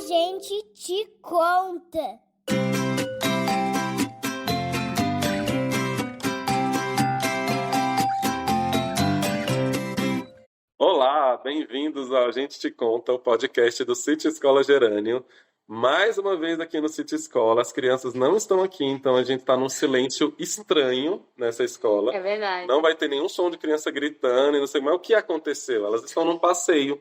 gente te conta. Olá, bem-vindos ao A Gente Te Conta, o podcast do City Escola Gerânio. Mais uma vez aqui no City Escola, as crianças não estão aqui, então a gente está num silêncio estranho nessa escola. É verdade. Não vai ter nenhum som de criança gritando e não sei mais o que aconteceu. Elas estão num passeio.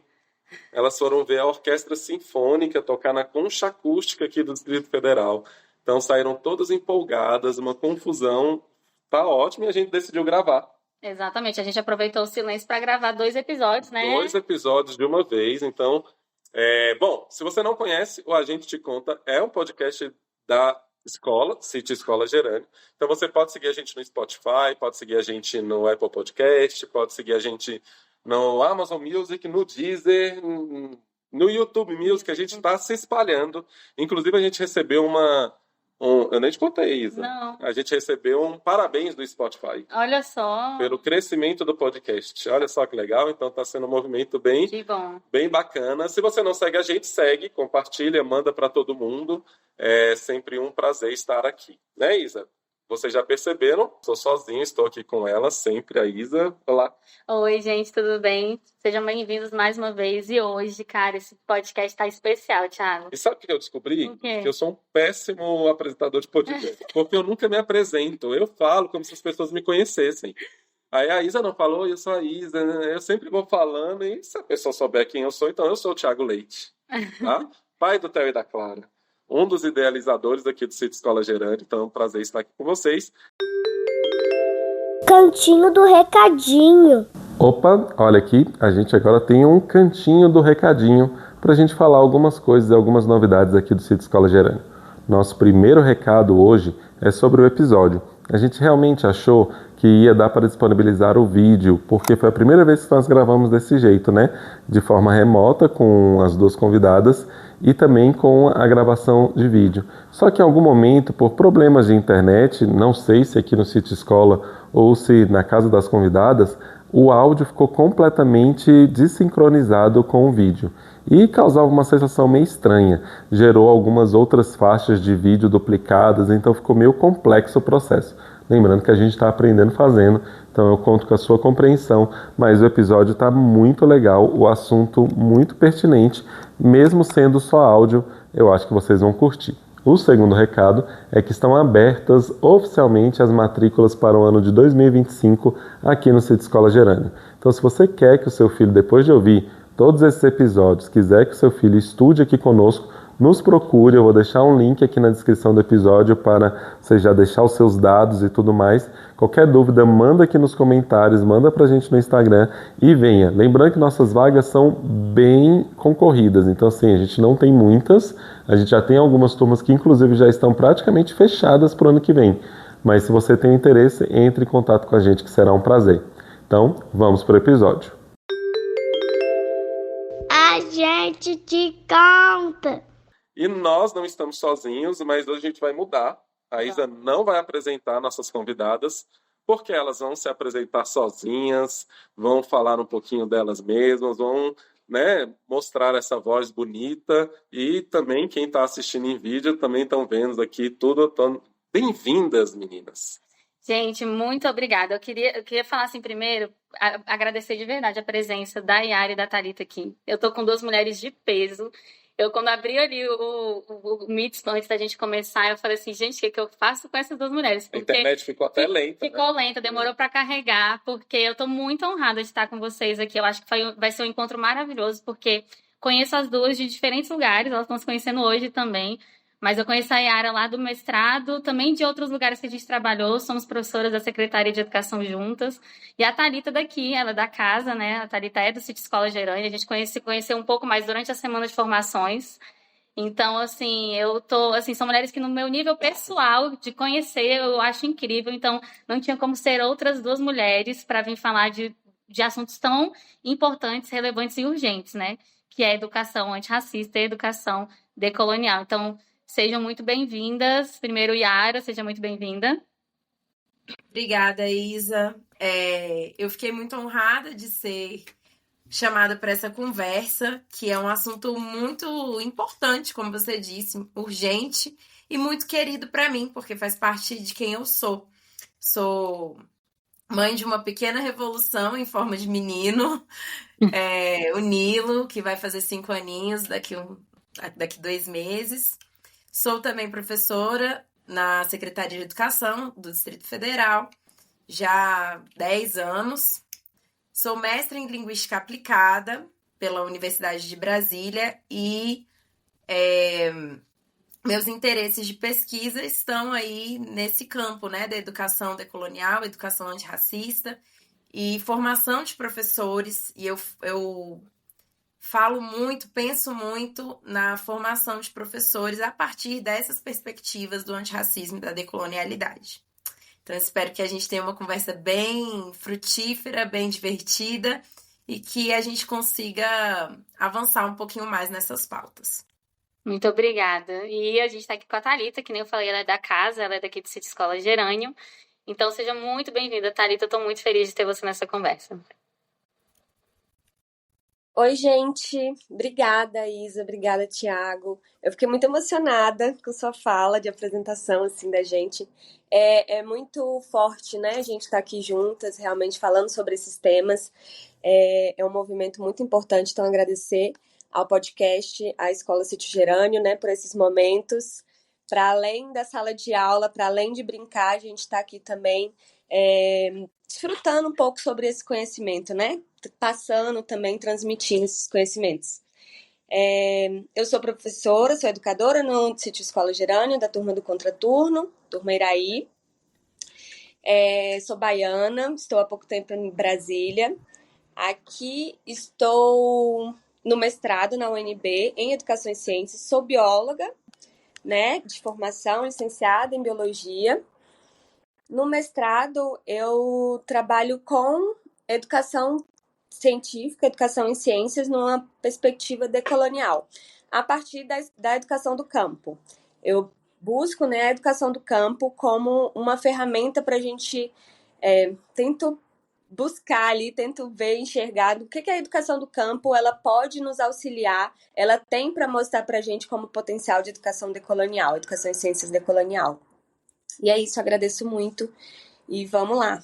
Elas foram ver a Orquestra Sinfônica tocar na Concha Acústica aqui do Distrito Federal. Então saíram todas empolgadas, uma confusão. Tá ótimo e a gente decidiu gravar. Exatamente, a gente aproveitou o silêncio para gravar 2 episódios, né? 2 episódios de uma vez, então... Bom, se você não conhece, o A Gente Te Conta é um podcast da escola, City Escola Gerânio. Então você pode seguir a gente no Spotify, pode seguir a gente no Apple Podcast, pode seguir a gente no Amazon Music, no Deezer, no YouTube Music, a gente está se espalhando. Inclusive a gente recebeu eu nem te contei, Isa. Não. A gente recebeu um parabéns do Spotify. Olha só. Pelo crescimento do podcast. Olha só que legal. Então está sendo um movimento Que bom. bem bacana. Se você não segue a gente, segue, compartilha, manda para todo mundo. É sempre um prazer estar aqui. Né, Isa? Vocês já perceberam? Sou sozinho, estou aqui com ela sempre, a Isa. Olá. Oi, gente, tudo bem? Sejam bem-vindos mais uma vez. E hoje, cara, esse podcast tá especial, Thiago. E sabe o que eu descobri? O quê? Que eu sou um péssimo apresentador de podcast. Porque eu nunca me apresento. Eu falo como se as pessoas me conhecessem. Aí a Isa não falou, eu sou a Isa, né? Eu sempre vou falando, e se a pessoa souber quem eu sou, então eu sou o Thiago Leite, tá? Pai do Theo e da Clara, um dos idealizadores aqui do City Escola Gerânio, então é um prazer estar aqui com vocês. Cantinho do Recadinho. Opa, olha aqui, a gente agora tem um cantinho do recadinho para a gente falar algumas coisas e algumas novidades aqui do City Escola Gerânio. Nosso primeiro recado hoje é sobre o episódio. A gente realmente achou que ia dar para disponibilizar o vídeo, porque foi a primeira vez que nós gravamos desse jeito, né? De forma remota, com as 2 convidadas e também com a gravação de vídeo. Só que em algum momento, por problemas de internet, não sei se aqui no City Escola ou se na casa das convidadas, o áudio ficou completamente desincronizado com o vídeo e causava uma sensação meio estranha. Gerou algumas outras faixas de vídeo duplicadas, então ficou meio complexo o processo. Lembrando que a gente está aprendendo fazendo, então eu conto com a sua compreensão, mas o episódio está muito legal, o assunto muito pertinente, mesmo sendo só áudio, eu acho que vocês vão curtir. O segundo recado é que estão abertas oficialmente as matrículas para o ano de 2025 aqui no City Escola Gerânio. Então, se você quer que o seu filho, depois de ouvir todos esses episódios, quiser que o seu filho estude aqui conosco, nos procure, eu vou deixar um link aqui na descrição do episódio para você já deixar os seus dados e tudo mais. Qualquer dúvida, manda aqui nos comentários, manda pra gente no Instagram e venha. Lembrando que nossas vagas são bem concorridas, então assim, a gente não tem muitas, a gente já tem algumas turmas que inclusive já estão praticamente fechadas para o ano que vem. Mas se você tem interesse, entre em contato com a gente que será um prazer. Então, vamos pro episódio. A gente te conta. E nós não estamos sozinhos, mas hoje a gente vai mudar. A Isa não vai apresentar nossas convidadas, porque elas vão se apresentar sozinhas, vão falar um pouquinho delas mesmas, vão, né, mostrar essa voz bonita. E também quem está assistindo em vídeo também estão vendo aqui tudo. Bem-vindas, meninas! Gente, muito obrigada. Eu queria falar assim primeiro, agradecer de verdade a presença da Yara e da Thalita aqui. Eu tô com 2 mulheres de peso. Eu, quando abri ali o Meets, antes da gente começar, eu falei assim, gente, o que eu faço com essas 2 mulheres? Porque a internet ficou até lenta. Ficou lenta, demorou para carregar, porque eu tô muito honrada de estar com vocês aqui. Eu acho que vai ser um encontro maravilhoso, porque conheço as 2 de diferentes lugares, elas estão se conhecendo hoje também. Mas eu conheço a Yara lá do mestrado, também de outros lugares que a gente trabalhou, somos professoras da Secretaria de Educação juntas. E a Thalita daqui, ela é da casa, né? A Thalita é do City Escola Gerânio, a gente se conheceu um pouco mais durante a semana de formações. Então, assim, são mulheres que no meu nível pessoal de conhecer, eu acho incrível. Então, não tinha como ser outras 2 mulheres para vir falar de assuntos tão importantes, relevantes e urgentes, né? Que é a educação antirracista e a educação decolonial. Então, sejam muito bem-vindas. Primeiro, Yara, seja muito bem-vinda. Obrigada, Isa. Eu fiquei muito honrada de ser chamada para essa conversa, que é um assunto muito importante, como você disse, urgente e muito querido para mim, porque faz parte de quem eu sou. Sou mãe de uma pequena revolução em forma de menino, o Nilo, que vai fazer 5 aninhos daqui 2 meses. Sou também professora na Secretaria de Educação do Distrito Federal, já há 10 anos. Sou mestre em Linguística Aplicada pela Universidade de Brasília e meus interesses de pesquisa estão aí nesse campo, né, da educação decolonial, educação antirracista e formação de professores. E eu falo muito, penso muito na formação de professores a partir dessas perspectivas do antirracismo e da decolonialidade. Então, eu espero que a gente tenha uma conversa bem frutífera, bem divertida e que a gente consiga avançar um pouquinho mais nessas pautas. Muito obrigada. E a gente está aqui com a Thalita, que nem eu falei, ela é da casa, ela é daqui do City Escola Gerânio. Então, seja muito bem-vinda, Thalita. Eu estou muito feliz de ter você nessa conversa. Oi, gente. Obrigada, Isa. Obrigada, Thiago. Eu fiquei muito emocionada com sua fala de apresentação, assim, da gente. É muito forte, né? A gente estar aqui juntas, realmente falando sobre esses temas. É um movimento muito importante, então agradecer ao podcast, à Escola Sítio Gerânio, né, por esses momentos. Para além da sala de aula, para além de brincar, a gente está aqui também desfrutando um pouco sobre esse conhecimento, né? Passando também, transmitindo esses conhecimentos. Eu sou professora, sou educadora no Sítio Escola Gerânio, da turma do Contraturno, turma Iraí. Sou baiana, estou há pouco tempo em Brasília. Aqui estou no mestrado na UNB em Educação e Ciências, sou bióloga, né, de formação, licenciada em Biologia. No mestrado, eu trabalho com educação científica, educação em ciências, numa perspectiva decolonial, a partir da educação do campo. Eu busco, né, a educação do campo como uma ferramenta para a gente tento buscar ali, tento ver, enxergar o que a educação do campo ela pode nos auxiliar, ela tem para mostrar para a gente como potencial de educação decolonial, educação em ciências decolonial. E é isso, agradeço muito e vamos lá.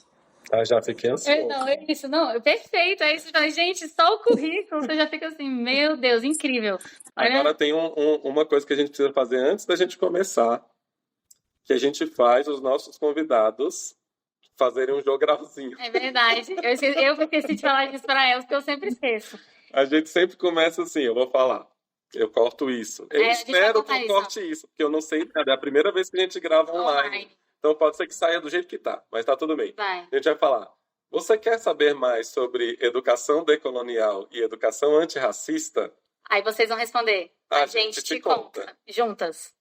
Já fiquei ansioso. Não, é isso, não, perfeito, é isso. Gente, só o currículo, você já fica assim, meu Deus, incrível. Olha... Agora tem uma coisa que a gente precisa fazer antes da gente começar, que a gente faz os nossos convidados fazerem um jogralzinho. É verdade, eu esqueci de falar disso para elas, porque eu sempre esqueço. A gente sempre começa assim, eu vou falar, eu corto isso. Eu espero que eu corte isso, porque eu não sei nada, é a primeira vez que a gente grava online. Então pode ser que saia do jeito que tá, mas tá tudo bem. Vai. A gente vai falar. Você quer saber mais sobre educação decolonial e educação antirracista? Aí vocês vão responder. A gente te conta. Juntas.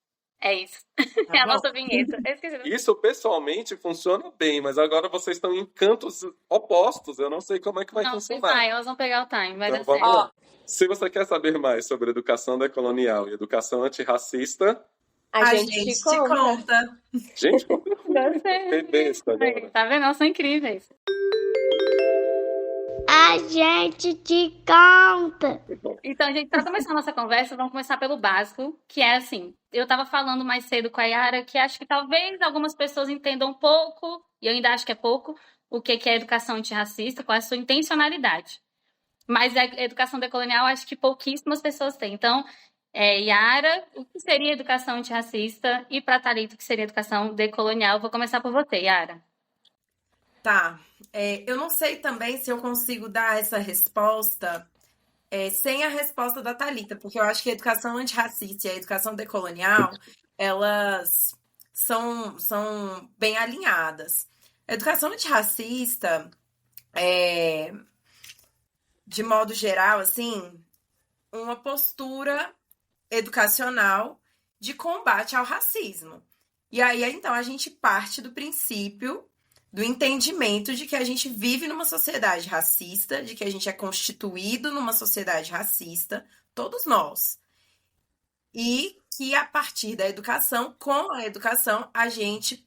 É isso. Tá é a bom. nossa vinheta. Isso pessoalmente funciona bem, mas agora vocês estão em cantos opostos. Eu não sei como é que vai funcionar. Vai, elas vão pegar o time, vai dar Então, certo. vamos lá. Se você quer saber mais sobre educação decolonial e educação antirracista, A gente te conta. gente, Dá certo. besta agora. Tá vendo? Elas são incríveis. A gente te conta. Então, gente, para começar a nossa conversa, vamos começar pelo básico, que é assim, eu estava falando mais cedo com a Yara, que acho que talvez algumas pessoas entendam um pouco, e eu ainda acho que é pouco, o que é educação antirracista, qual é a sua intencionalidade. Mas a educação decolonial, acho que pouquíssimas pessoas têm. Então, Yara, o que seria educação antirracista? E para Thalita, o que seria educação decolonial? Vou começar por você, Yara. Tá. Eu não sei também se eu consigo dar essa resposta sem a resposta da Thalita, porque eu acho que a educação antirracista e a educação decolonial, elas são bem alinhadas. A educação antirracista, de modo geral, assim, uma postura educacional de combate ao racismo. E aí, então, a gente parte do princípio do entendimento de que a gente vive numa sociedade racista, de que a gente é constituído numa sociedade racista, todos nós. E que a partir da educação, com a educação, a gente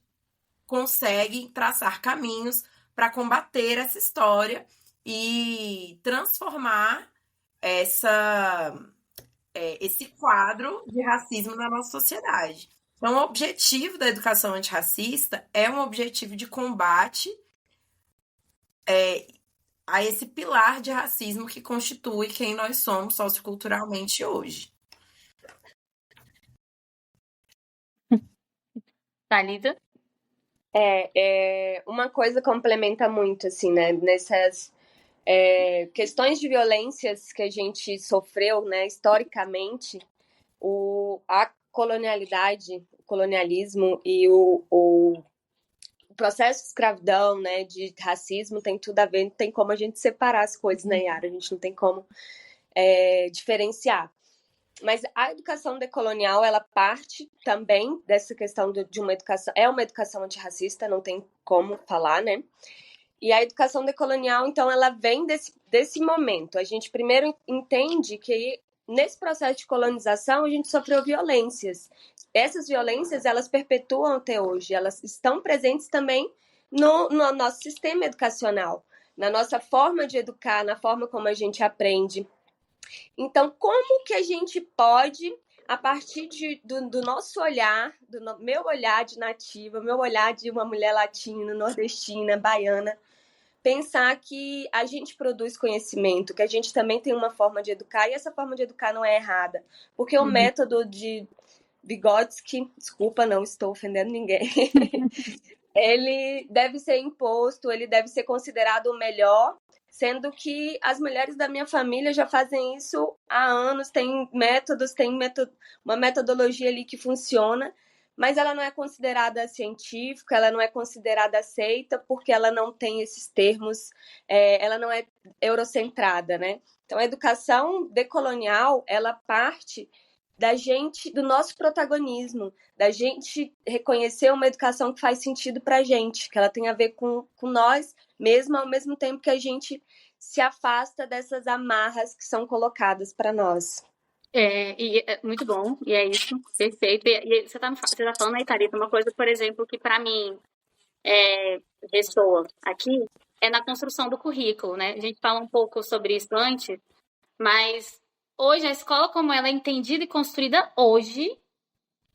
consegue traçar caminhos para combater essa história e transformar esse quadro de racismo na nossa sociedade. Então, o objetivo da educação antirracista é um objetivo de combate a esse pilar de racismo que constitui quem nós somos socioculturalmente hoje. Thalita? Uma coisa complementa muito, assim, né? Nessas questões de violências que a gente sofreu, né, historicamente, a colonialidade, o colonialismo e o processo de escravidão, né, de racismo tem tudo a ver, não tem como a gente separar as coisas, né, Yara? A gente não tem como diferenciar. Mas a educação decolonial, ela parte também dessa questão de uma educação, uma educação antirracista, não tem como falar, né? E a educação decolonial, então, ela vem desse momento. A gente primeiro entende que nesse processo de colonização a gente sofreu violências. Essas violências, elas perpetuam até hoje, elas estão presentes também no nosso sistema educacional, na nossa forma de educar, na forma como a gente aprende. Então, como que a gente pode, a partir do nosso olhar, do meu olhar de nativa, meu olhar de uma mulher latina, nordestina, baiana, pensar que a gente produz conhecimento, que a gente também tem uma forma de educar, e essa forma de educar não é errada. Porque o método de Vygotsky, desculpa, não estou ofendendo ninguém, ele deve ser imposto, ele deve ser considerado o melhor, sendo que as mulheres da minha família já fazem isso há anos, tem métodos, uma metodologia ali que funciona, mas ela não é considerada científica, ela não é considerada aceita, porque ela não tem esses termos, ela não é eurocentrada, né? Então, a educação decolonial, ela parte da gente, do nosso protagonismo, da gente reconhecer uma educação que faz sentido para a gente, que ela tem a ver com nós, mesmo ao mesmo tempo que a gente se afasta dessas amarras que são colocadas para nós. Muito bom, e é isso, perfeito. E você tá falando aí, Thalita, uma coisa, por exemplo, que para mim ressoa aqui, é na construção do currículo, né? A gente fala um pouco sobre isso antes, mas hoje a escola como ela é entendida e construída hoje,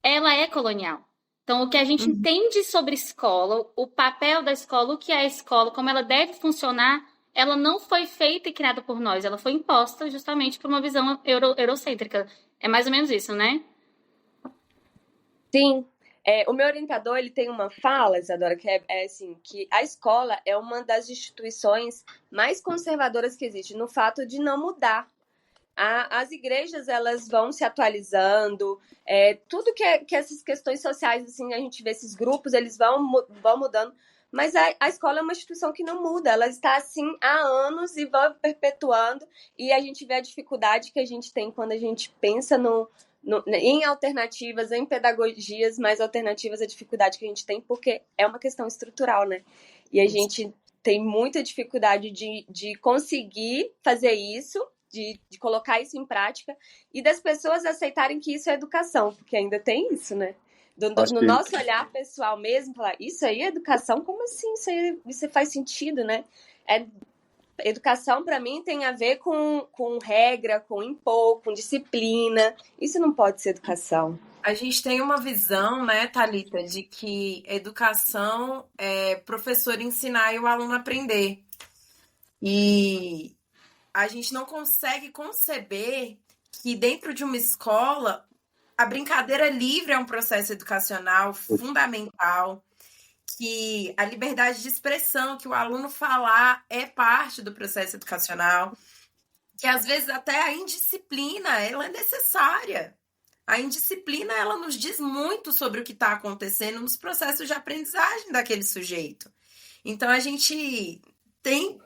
ela é colonial. Então, o que a gente entende sobre escola, o papel da escola, o que é a escola, como ela deve funcionar, ela não foi feita e criada por nós, ela foi imposta justamente por uma visão eurocêntrica. É mais ou menos isso, né? Sim. O meu orientador, ele tem uma fala, Isadora, que é assim, que a escola é uma das instituições mais conservadoras que existe, no fato de não mudar. As igrejas, elas vão se atualizando, tudo que essas questões sociais, assim, a gente vê esses grupos, eles vão mudando, mas a escola é uma instituição que não muda, ela está assim há anos e vai perpetuando, e a gente vê a dificuldade que a gente tem quando a gente pensa em alternativas, em pedagogias mais alternativas, a dificuldade que a gente tem, porque é uma questão estrutural, né? E a gente tem muita dificuldade de conseguir fazer isso, de colocar isso em prática, e das pessoas aceitarem que isso é educação, porque ainda tem isso, né? No nosso olhar pessoal mesmo, falar, isso aí é educação? Como assim? Isso faz sentido, né? Educação, para mim, tem a ver com regra, com impor, com disciplina. Isso não pode ser educação. A gente tem uma visão, né, Thalita, de que educação é professor ensinar e o aluno aprender. E a gente não consegue conceber que dentro de uma escola a brincadeira livre é um processo educacional fundamental, que a liberdade de expressão, que o aluno falar é parte do processo educacional, que às vezes até a indisciplina ela é necessária. A indisciplina ela nos diz muito sobre o que está acontecendo nos processos de aprendizagem daquele sujeito. Então a gente tem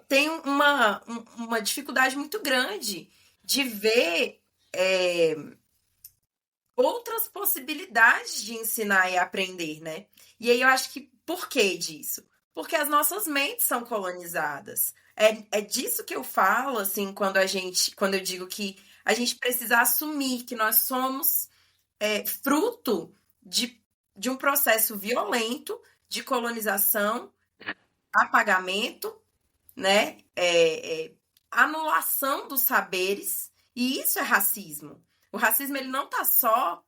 uma dificuldade muito grande de ver outras possibilidades de ensinar e aprender, né? E aí eu acho que por que disso? Porque as nossas mentes são colonizadas. É disso que eu falo, assim, quando eu digo que a gente precisa assumir que nós somos fruto de um processo violento de colonização, apagamento né? Anulação dos saberes, e isso é racismo. O racismo ele não está só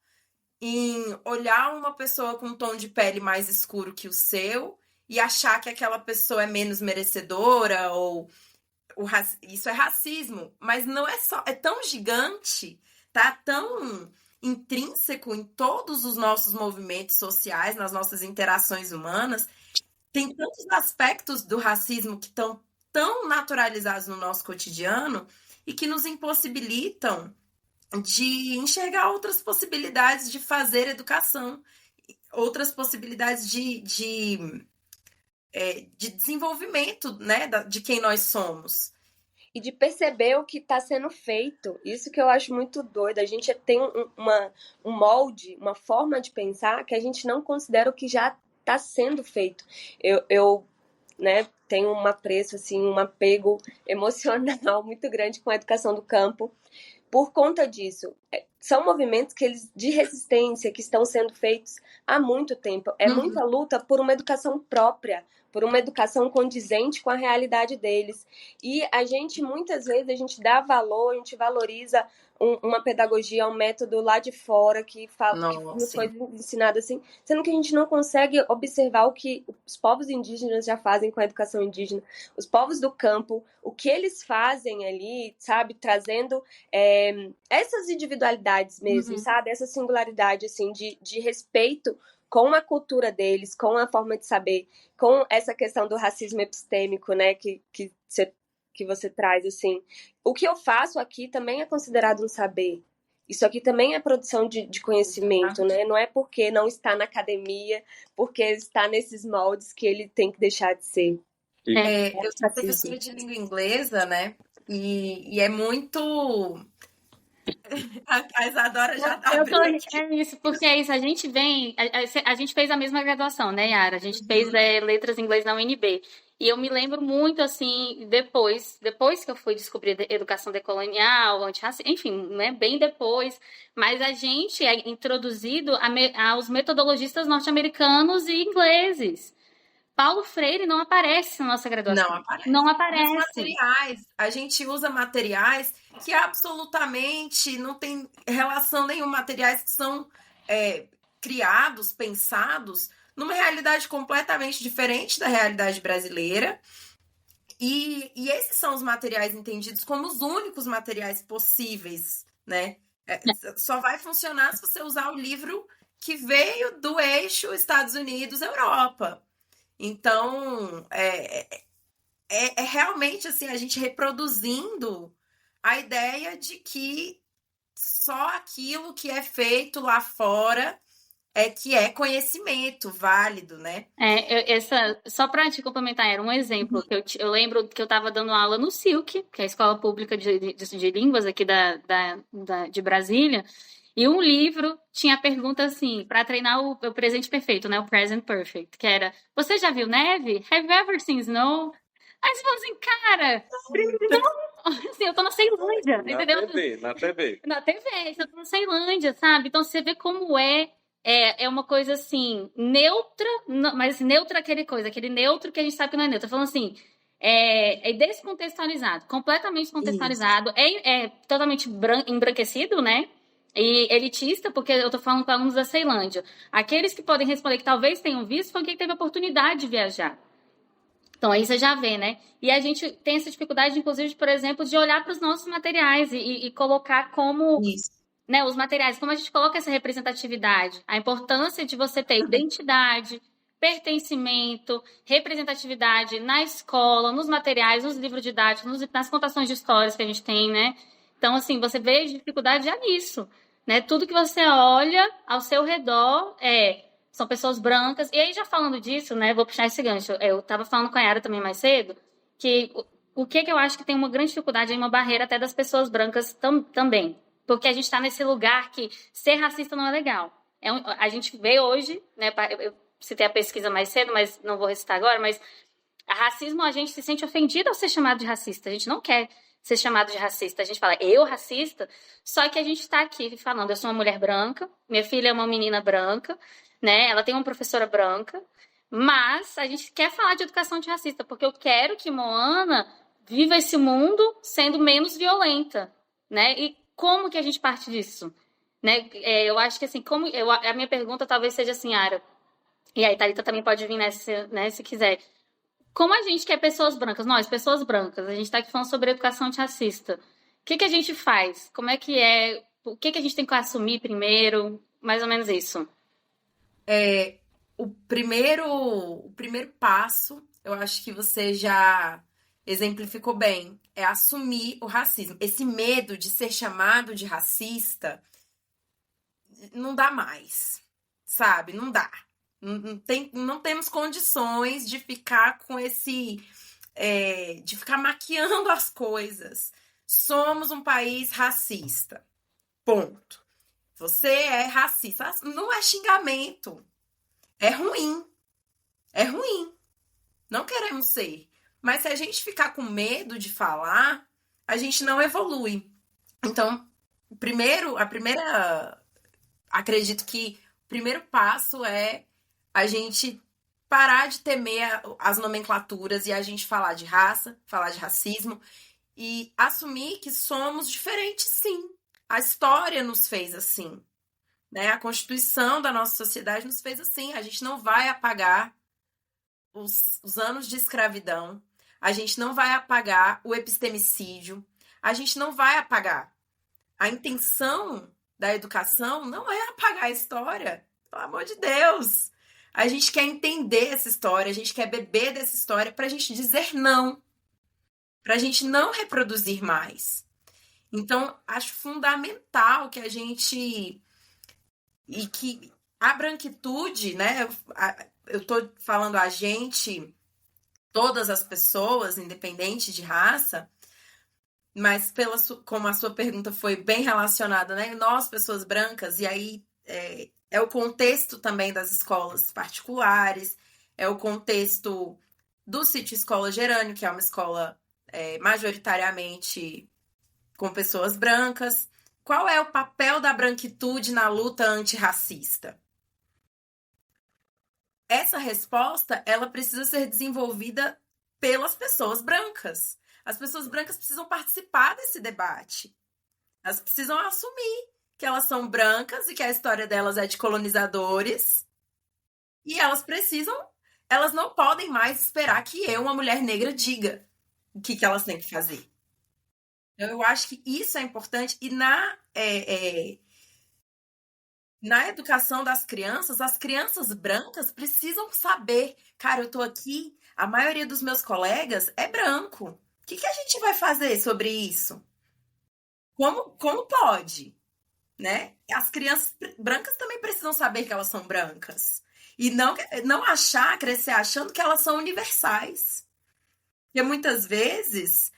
em olhar uma pessoa com um tom de pele mais escuro que o seu e achar que aquela pessoa é menos merecedora, ou isso é racismo, mas não é só, é tão gigante, tá tão intrínseco em todos os nossos movimentos sociais, nas nossas interações humanas. Tem tantos aspectos do racismo que estão tão naturalizados no nosso cotidiano e que nos impossibilitam de enxergar outras possibilidades de fazer educação, outras possibilidades de desenvolvimento, né, de quem nós somos. E de perceber o que está sendo feito. Isso que eu acho muito doido. A gente tem um molde, uma forma de pensar que a gente não considera o que já está sendo feito. Eu né, tenho um apreço, assim, um apego emocional muito grande com a educação do campo. Por conta disso, são movimentos de resistência que estão sendo feitos há muito tempo. É muita luta por uma educação própria, por uma educação condizente com a realidade deles. E a gente, muitas vezes, a gente dá valor, a gente valoriza uma pedagogia, um método lá de fora que nos foi ensinado assim, sendo que a gente não consegue observar o que os povos indígenas já fazem com a educação indígena, os povos do campo, o que eles fazem ali, sabe, trazendo essas individualidades mesmo, sabe, essa singularidade, assim, de respeito com a cultura deles, com a forma de saber, com essa questão do racismo epistêmico, né, que você traz, assim. O que eu faço aqui também é considerado um saber. Isso aqui também é produção de conhecimento, né? Não é porque não está na academia, porque está nesses moldes que ele tem que deixar de ser. Eu sou professora de língua inglesa, né? E é muito... A Isadora já tá abrindo aqui. É isso, porque é isso, a gente vem... A gente fez a mesma graduação, né, Yara? A gente fez letras em inglês na UNB. E eu me lembro muito, assim, depois que eu fui descobrir educação decolonial, antirracista, enfim, né, bem depois, mas a gente é introduzido aos metodologistas norte-americanos e ingleses. Paulo Freire não aparece na nossa graduação. Não aparece. Os materiais, a gente usa materiais que absolutamente não tem relação nenhuma, materiais que são criados, pensados numa realidade completamente diferente da realidade brasileira. E esses são os materiais entendidos como os únicos materiais possíveis, né? Só vai funcionar se você usar o livro que veio do eixo Estados Unidos-Europa. Então, realmente assim, a gente reproduzindo a ideia de que só aquilo que é feito lá fora que é conhecimento válido, né? Só para te complementar, era um exemplo que eu lembro que eu estava dando aula no Silk, que é a Escola Pública de Línguas aqui de Brasília, e um livro tinha a pergunta assim, para treinar o presente perfeito, né? O present perfect, que era: você já viu neve? Have you ever seen snow? Aí você fala assim, cara, não, assim, eu tô na Ceilândia, entendeu? Na TV. Na TV, eu tô na Ceilândia, sabe? Então você vê como é uma coisa assim, neutra, mas neutra aquele neutro que a gente sabe que não é neutro. Falando assim, é descontextualizado, completamente contextualizado, é totalmente embranquecido, né? E elitista, porque eu tô falando com alunos da Ceilândia. Aqueles que podem responder que talvez tenham visto foi quem teve a oportunidade de viajar. Então, aí você já vê, né? E a gente tem essa dificuldade, inclusive, por exemplo, de olhar para os nossos materiais e colocar como... Isso. Né, os materiais, como a gente coloca essa representatividade, a importância de você ter identidade, pertencimento, representatividade na escola, nos materiais, nos livros didáticos, nas contações de histórias que a gente tem, né? Então, assim, você vê a dificuldade já nisso, né? Tudo que você olha ao seu redor são pessoas brancas. E aí, já falando disso, né? Vou puxar esse gancho. Eu estava falando com a Yara também mais cedo, que o que eu acho que tem uma grande dificuldade, uma barreira até das pessoas brancas também. Porque a gente está nesse lugar que ser racista não é legal. A gente vê hoje, né? Eu citei a pesquisa mais cedo, mas não vou recitar agora, mas racismo, a gente se sente ofendido ao ser chamado de racista. A gente não quer ser chamado de racista. A gente fala, eu racista? Só que a gente está aqui falando, eu sou uma mulher branca, minha filha é uma menina branca, né? Ela tem uma professora branca, Mas a gente quer falar de educação antirracista, porque eu quero que Moana viva esse mundo sendo menos violenta, né? E como que a gente parte disso? Né? Eu acho que assim, a minha pergunta talvez seja assim, Ara, e aí Thalita também pode vir nessa, né, se quiser. Como a gente que é pessoas brancas, nós, pessoas brancas, a gente está aqui falando sobre educação antirracista. O que a gente faz? Como é que é? O que a gente tem que assumir primeiro? Mais ou menos isso. O primeiro passo, eu acho que você já exemplificou bem, é assumir o racismo. Esse medo de ser chamado de racista não dá mais, sabe? Não dá. Não temos condições de ficar com de ficar maquiando as coisas. Somos um país racista. Ponto. Você é racista. Não é xingamento. É ruim. É ruim. Não queremos ser. Mas se a gente ficar com medo de falar, a gente não evolui. Então, acredito que o primeiro passo é a gente parar de temer as nomenclaturas e a gente falar de raça, falar de racismo e assumir que somos diferentes, sim. A história nos fez assim, né? A constituição da nossa sociedade nos fez assim. A gente não vai apagar os anos de escravidão, a gente não vai apagar o epistemicídio, a gente não vai apagar. A intenção da educação não é apagar a história, pelo amor de Deus. A gente quer entender essa história, a gente quer beber dessa história para a gente dizer não, para a gente não reproduzir mais. Então, acho fundamental que a gente... E que a branquitude, né? Eu tô falando a gente, todas as pessoas, independente de raça, mas como a sua pergunta foi bem relacionada, né? Nós, pessoas brancas, e aí é o contexto também das escolas particulares, é o contexto do Sítio Escola Gerânio, que é uma escola majoritariamente com pessoas brancas. Qual é o papel da branquitude na luta antirracista? Essa resposta, ela precisa ser desenvolvida pelas pessoas brancas. As pessoas brancas precisam participar desse debate. Elas precisam assumir que elas são brancas e que a história delas é de colonizadores. E elas não podem mais esperar que uma mulher negra, diga o que elas têm que fazer. Eu acho que isso é importante. E na educação das crianças, as crianças brancas precisam saber, cara, eu tô aqui, a maioria dos meus colegas é branco. O que a gente vai fazer sobre isso? Como pode? Né? As crianças brancas também precisam saber que elas são brancas. E não crescer achando que elas são universais. Porque muitas vezes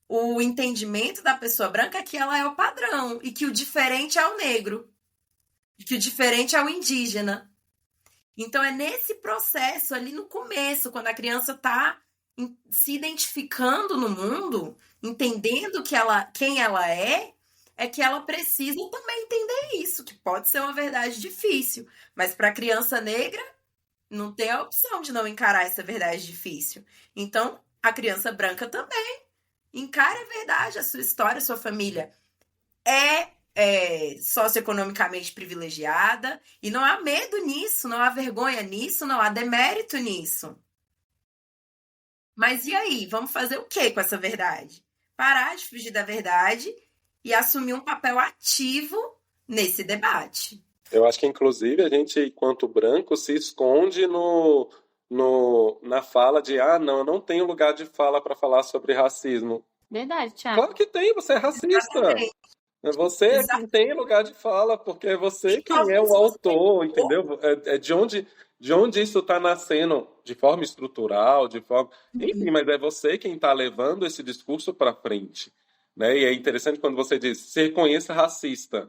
o entendimento da pessoa branca é que ela é o padrão e que o diferente é o negro. E que o diferente é o indígena. Então é nesse processo ali no começo, quando a criança está se identificando no mundo, entendendo quem ela é que ela precisa também entender isso, que pode ser uma verdade difícil, mas para a criança negra não tem a opção de não encarar essa verdade difícil. Então a criança branca também encara a verdade, a sua história, a sua família é socioeconomicamente privilegiada, e não há medo nisso, não há vergonha nisso, não há demérito nisso. Mas e aí? Vamos fazer o que com essa verdade? Parar de fugir da verdade e assumir um papel ativo nesse debate. Eu acho que, inclusive, a gente, enquanto branco, se esconde na fala de não, eu não tenho lugar de fala para falar sobre racismo. Verdade, Thiago. Claro que tem, você é racista. Exatamente. Você é quem tem lugar de fala, porque é você quem é o autor, entendeu? É de onde isso está nascendo, de forma estrutural, enfim, mas é você quem está levando esse discurso para frente, né? E é interessante quando você diz, se reconheça racista.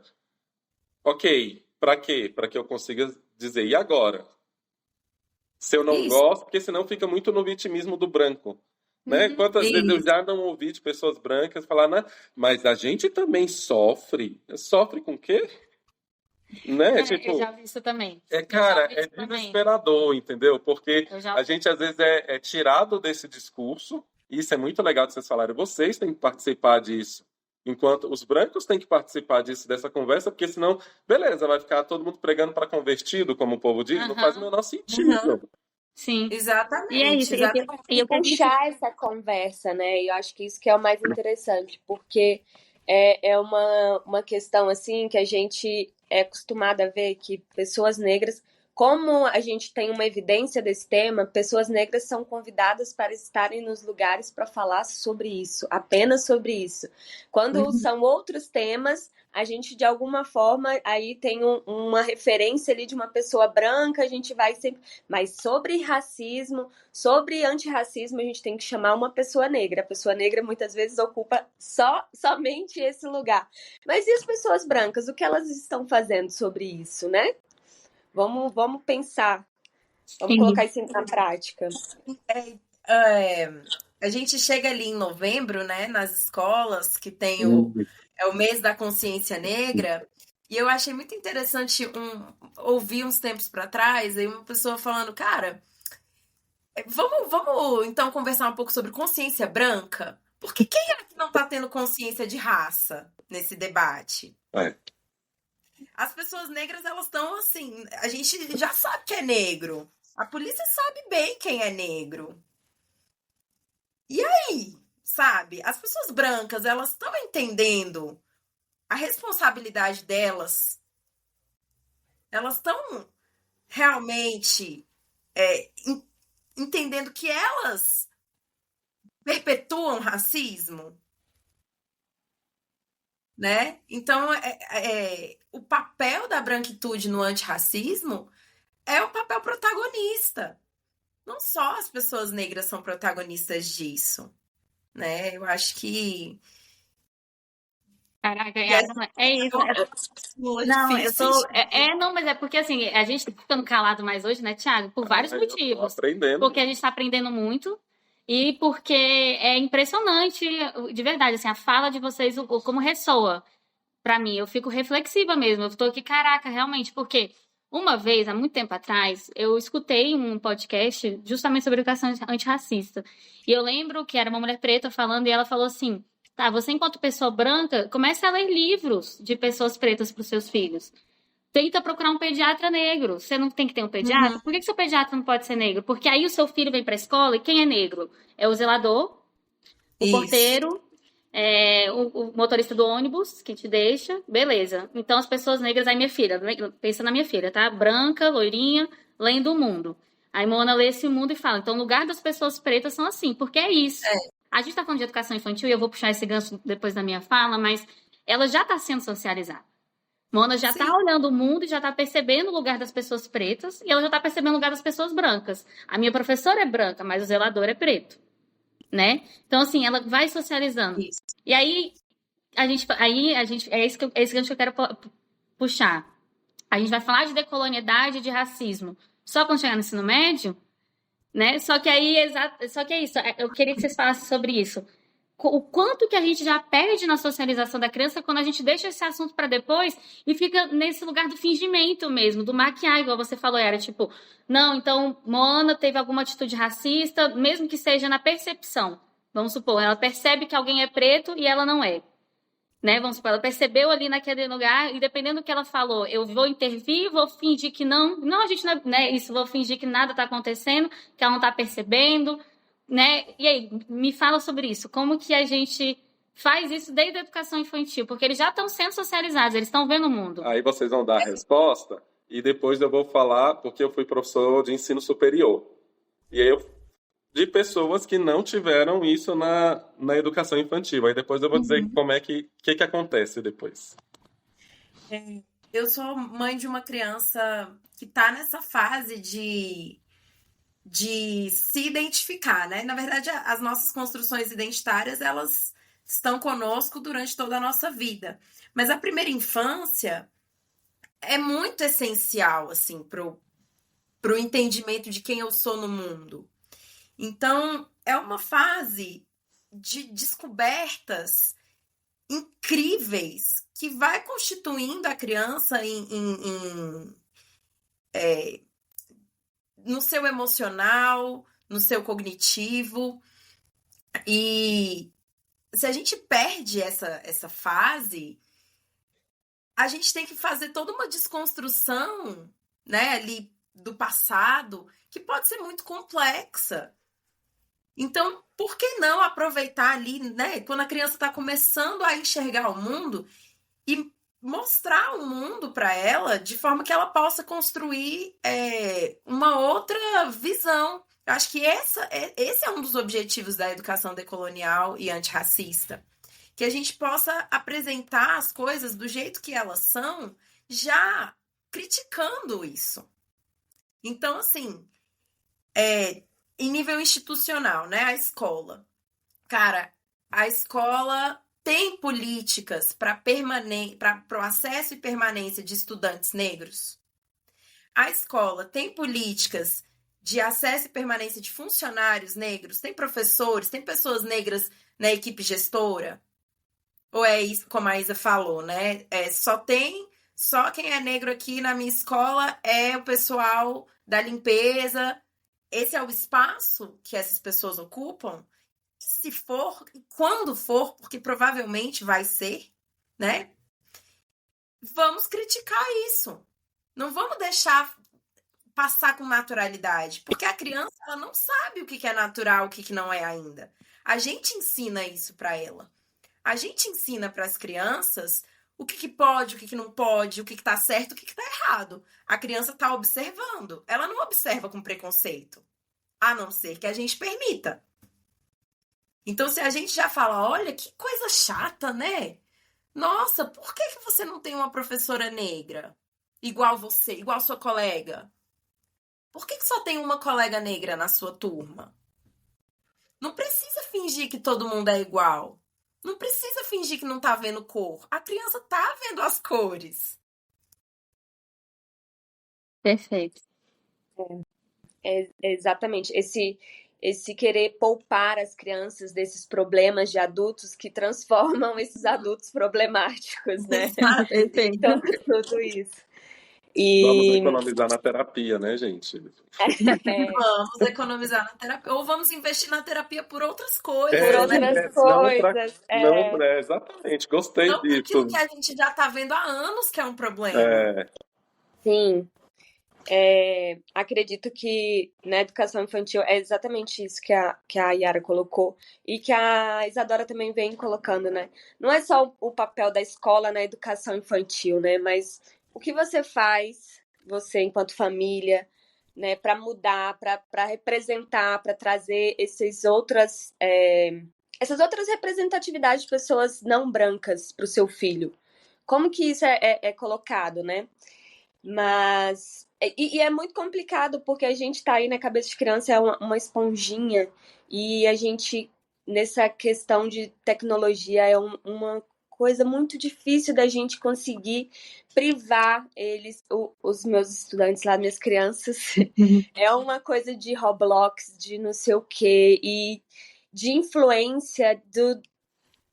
Ok, para quê? Para que eu consiga dizer, e agora? Se eu não gosto, porque senão fica muito no vitimismo do branco. Né? Quantas vezes eu já não ouvi de pessoas brancas falar, mas a gente também sofre. Sofre com o quê? Né? Eu já vi isso também. Cara, Vi é isso também. desesperador, entendeu? Porque Eu já a gente às vezes é tirado desse discurso, e isso é muito legal de vocês falarem, vocês têm que participar disso. Enquanto os brancos têm que participar disso, dessa conversa, porque senão, beleza, vai ficar todo mundo pregando para convertido, como o povo diz, não faz o menor sentido. Sim. E é Exatamente, isso. exatamente. E eu acredito. Puxar essa conversa, né? E eu acho que isso que é o mais interessante, porque é uma questão assim que a gente é acostumado a ver que pessoas negras, como a gente tem uma evidência desse tema, pessoas negras são convidadas para estarem nos lugares para falar sobre isso, apenas sobre isso. Quando são outros temas, a gente de alguma forma aí tem uma referência ali de uma pessoa branca, a gente vai sempre. Mas sobre racismo, sobre antirracismo, a gente tem que chamar uma pessoa negra. A pessoa negra muitas vezes ocupa somente esse lugar. Mas e as pessoas brancas? O que elas estão fazendo sobre isso, né? Vamos pensar. Vamos colocar isso na prática. A gente chega ali em novembro, né, nas escolas, que tem o mês da consciência negra, e eu achei muito interessante ouvir uns tempos para trás, aí uma pessoa falando, cara, vamos então conversar um pouco sobre consciência branca? Porque quem é que não tá tendo consciência de raça nesse debate? As pessoas negras, elas estão assim, a gente já sabe que é negro. A polícia sabe bem quem é negro. E aí, sabe? As pessoas brancas, elas estão entendendo a responsabilidade delas. Elas estão realmente entendendo que elas perpetuam racismo, né? Então, o papel da branquitude no antirracismo é o papel protagonista. Não só as pessoas negras são protagonistas disso, né? Eu acho que... Caraca, é isso. Não, eu tô. Não, mas é porque assim, a gente tá ficando calado mais hoje, né, Thiago? Por vários motivos. Aprendendo. Porque a gente tá aprendendo muito e porque é impressionante, de verdade, assim, a fala de vocês, como ressoa pra mim. Eu fico reflexiva mesmo. Eu tô aqui, caraca, realmente, porque uma vez, há muito tempo atrás, eu escutei um podcast justamente sobre educação antirracista. E eu lembro que era uma mulher preta falando e ela falou assim: tá, você enquanto pessoa branca, comece a ler livros de pessoas pretas para os seus filhos. Tenta procurar um pediatra negro. Você não tem que ter um pediatra? Por que seu pediatra não pode ser negro? Porque aí o seu filho vem para a escola e quem é negro? É o zelador, o porteiro, o motorista do ônibus que te deixa. Beleza. Então as pessoas negras, aí minha filha, pensa na minha filha, tá? Branca, loirinha, lendo o mundo. Aí Mona lê esse mundo e fala, então o lugar das pessoas pretas são assim, porque é isso. A gente está falando de educação infantil e eu vou puxar esse gancho depois da minha fala, mas ela já está sendo socializada. Mona já está olhando o mundo e já está percebendo o lugar das pessoas pretas e ela já está percebendo o lugar das pessoas brancas. A minha professora é branca, mas o zelador é preto, né? Então, assim, ela vai socializando. Isso. E aí, é esse gancho que eu quero puxar. A gente vai falar de decolonialidade e de racismo só quando chegar no ensino médio, né? Só que é isso. Eu queria que vocês falassem sobre isso. O quanto que a gente já perde na socialização da criança quando a gente deixa esse assunto para depois e fica nesse lugar do fingimento mesmo, do maquiar, igual você falou, era tipo, não, então Mona teve alguma atitude racista, mesmo que seja na percepção. Vamos supor, ela percebe que alguém é preto e ela não é. Né? Vamos supor, ela percebeu ali naquele lugar e dependendo do que ela falou, eu vou intervir, vou fingir que não. Não, a gente não é, né, isso, vou fingir que nada está acontecendo, que ela não está percebendo, né? E aí, me fala sobre isso. Como que a gente faz isso desde a educação infantil? Porque eles já estão sendo socializados, eles estão vendo o mundo. Aí vocês vão dar a resposta e depois eu vou falar, porque eu fui professor de ensino superior. E aí de pessoas que não tiveram isso na educação infantil. Aí depois eu vou dizer como é que acontece depois. Eu sou mãe de uma criança que está nessa fase de se identificar, né? Na verdade, as nossas construções identitárias, elas estão conosco durante toda a nossa vida. Mas a primeira infância é muito essencial, assim, pro entendimento de quem eu sou no mundo. Então, é uma fase de descobertas incríveis que vai constituindo a criança no seu emocional, no seu cognitivo. E se a gente perde essa fase, a gente tem que fazer toda uma desconstrução, né, ali do passado, que pode ser muito complexa. Então, por que não aproveitar ali, né, quando a criança está começando a enxergar o mundo e mostrar o mundo para ela de forma que ela possa construir uma outra visão. Eu acho que esse é um dos objetivos da educação decolonial e antirracista. Que a gente possa apresentar as coisas do jeito que elas são, já criticando isso. Então, assim, em nível institucional, né? A escola. Cara, a escola tem políticas para o acesso e permanência de estudantes negros? A escola tem políticas de acesso e permanência de funcionários negros? Tem professores, tem pessoas negras na equipe gestora? Ou é isso, como a Isa falou, né? Só quem é negro aqui na minha escola é o pessoal da limpeza. Esse é o espaço que essas pessoas ocupam? Se for, quando for, porque provavelmente vai ser, né? Vamos criticar isso. Não vamos deixar passar com naturalidade, porque a criança ela não sabe o que é natural, o que não é ainda. A gente ensina isso para ela. A gente ensina para as crianças o que pode, o que não pode, o que está certo, o que está errado. A criança está observando. Ela não observa com preconceito, a não ser que a gente permita. Então, se a gente já fala, olha, que coisa chata, né? Nossa, por que você não tem uma professora negra? Igual você, igual sua colega? Por que só tem uma colega negra na sua turma? Não precisa fingir que todo mundo é igual. Não precisa fingir que não tá vendo cor. A criança tá vendo as cores. Perfeito. Exatamente. Esse querer poupar as crianças desses problemas de adultos que transformam esses adultos problemáticos, né? Perfeito. Então, tudo isso. Vamos economizar na terapia, né, gente? Vamos economizar na terapia. Ou vamos investir na terapia por outras coisas. Por outras coisas. Exatamente, gostei Não disso. aquilo que a gente já tá vendo há anos que é um problema. Sim. Acredito que na educação infantil é exatamente isso que a Yara colocou e que a Isadora também vem colocando, né? Não é só o papel da escola na educação infantil, né? Mas o que você faz, você enquanto família, né? Para mudar, para representar, para trazer essas outras representatividades de pessoas não brancas para o seu filho. Como que isso é colocado, né? Mas... E é muito complicado, porque a gente tá aí na cabeça de criança, é uma esponjinha, e a gente, nessa questão de tecnologia, é uma coisa muito difícil da gente conseguir privar eles, os meus estudantes lá, minhas crianças, é uma coisa de Roblox, de não sei o quê, e de influência dos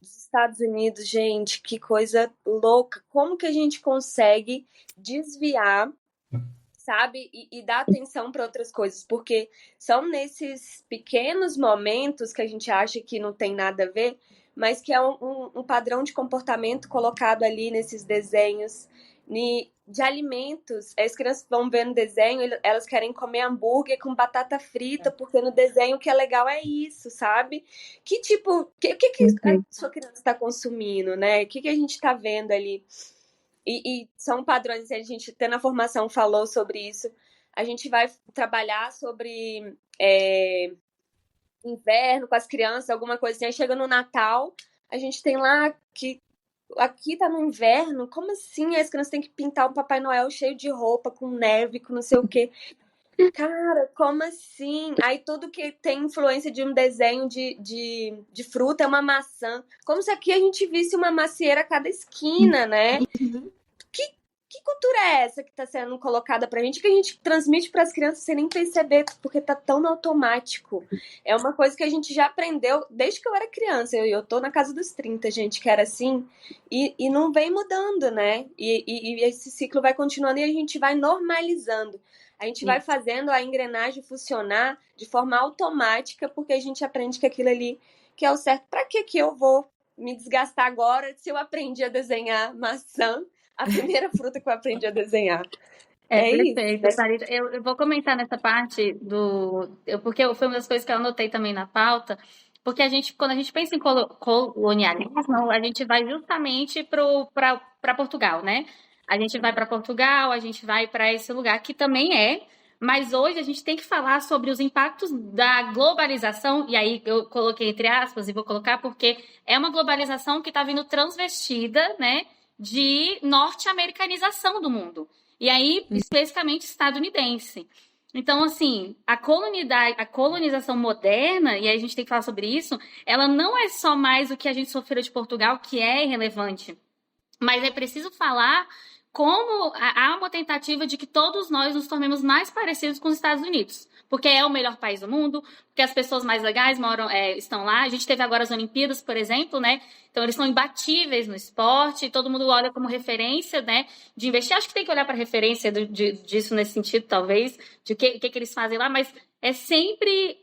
Estados Unidos, gente, que coisa louca. Como que a gente consegue desviar, sabe? E dar atenção para outras coisas, porque são nesses pequenos momentos que a gente acha que não tem nada a ver, mas que é um padrão de comportamento colocado ali nesses desenhos de alimentos. As crianças vão ver no desenho, elas querem comer hambúrguer com batata frita, porque no desenho o que é legal é isso, sabe? Que tipo, o que a sua criança está consumindo, né? O que a gente está vendo ali? E são padrões, a gente até na formação falou sobre isso. A gente vai trabalhar sobre inverno com as crianças, alguma coisa assim. Aí chega no Natal, a gente tem lá que aqui tá no inverno, como assim? As crianças têm que pintar um Papai Noel cheio de roupa, com neve, com não sei o quê. Cara, como assim? Aí tudo que tem influência de um desenho de fruta é uma maçã. Como se aqui a gente visse uma macieira a cada esquina, né? Que cultura cultura é essa que está sendo colocada para a gente, que a gente transmite para as crianças sem nem perceber, porque está tão no automático. É uma coisa que a gente já aprendeu desde que eu era criança. Eu tô na casa dos 30, gente, que era assim, e não vem mudando, né? E esse ciclo vai continuando e a gente vai normalizando. A gente vai fazendo a engrenagem funcionar de forma automática, porque a gente aprende que aquilo ali que é o certo. Para que eu vou me desgastar agora se eu aprendi a desenhar maçã, a primeira fruta que eu aprendi a desenhar? Perfeito, isso, né? Thalita. Eu vou comentar nessa parte porque foi uma das coisas que eu anotei também na pauta, porque quando a gente pensa em colonialismo, a gente vai justamente para Portugal, né? A gente vai para Portugal, a gente vai para esse lugar que também mas hoje a gente tem que falar sobre os impactos da globalização, e aí eu coloquei entre aspas e vou colocar porque é uma globalização que está vindo transvestida, né, de norte-americanização do mundo. E aí, especificamente estadunidense. Então, assim, a colonização moderna, e aí a gente tem que falar sobre isso, ela não é só mais o que a gente sofreu de Portugal, que é irrelevante. Mas é preciso falar como há uma tentativa de que todos nós nos tornemos mais parecidos com os Estados Unidos. Porque é o melhor país do mundo, porque as pessoas mais legais estão lá. A gente teve agora as Olimpíadas, por exemplo, né? Então, eles são imbatíveis no esporte, todo mundo olha como referência, né? De investir. Acho que tem que olhar para a referência disso nesse sentido, talvez, de o que eles fazem lá, mas é sempre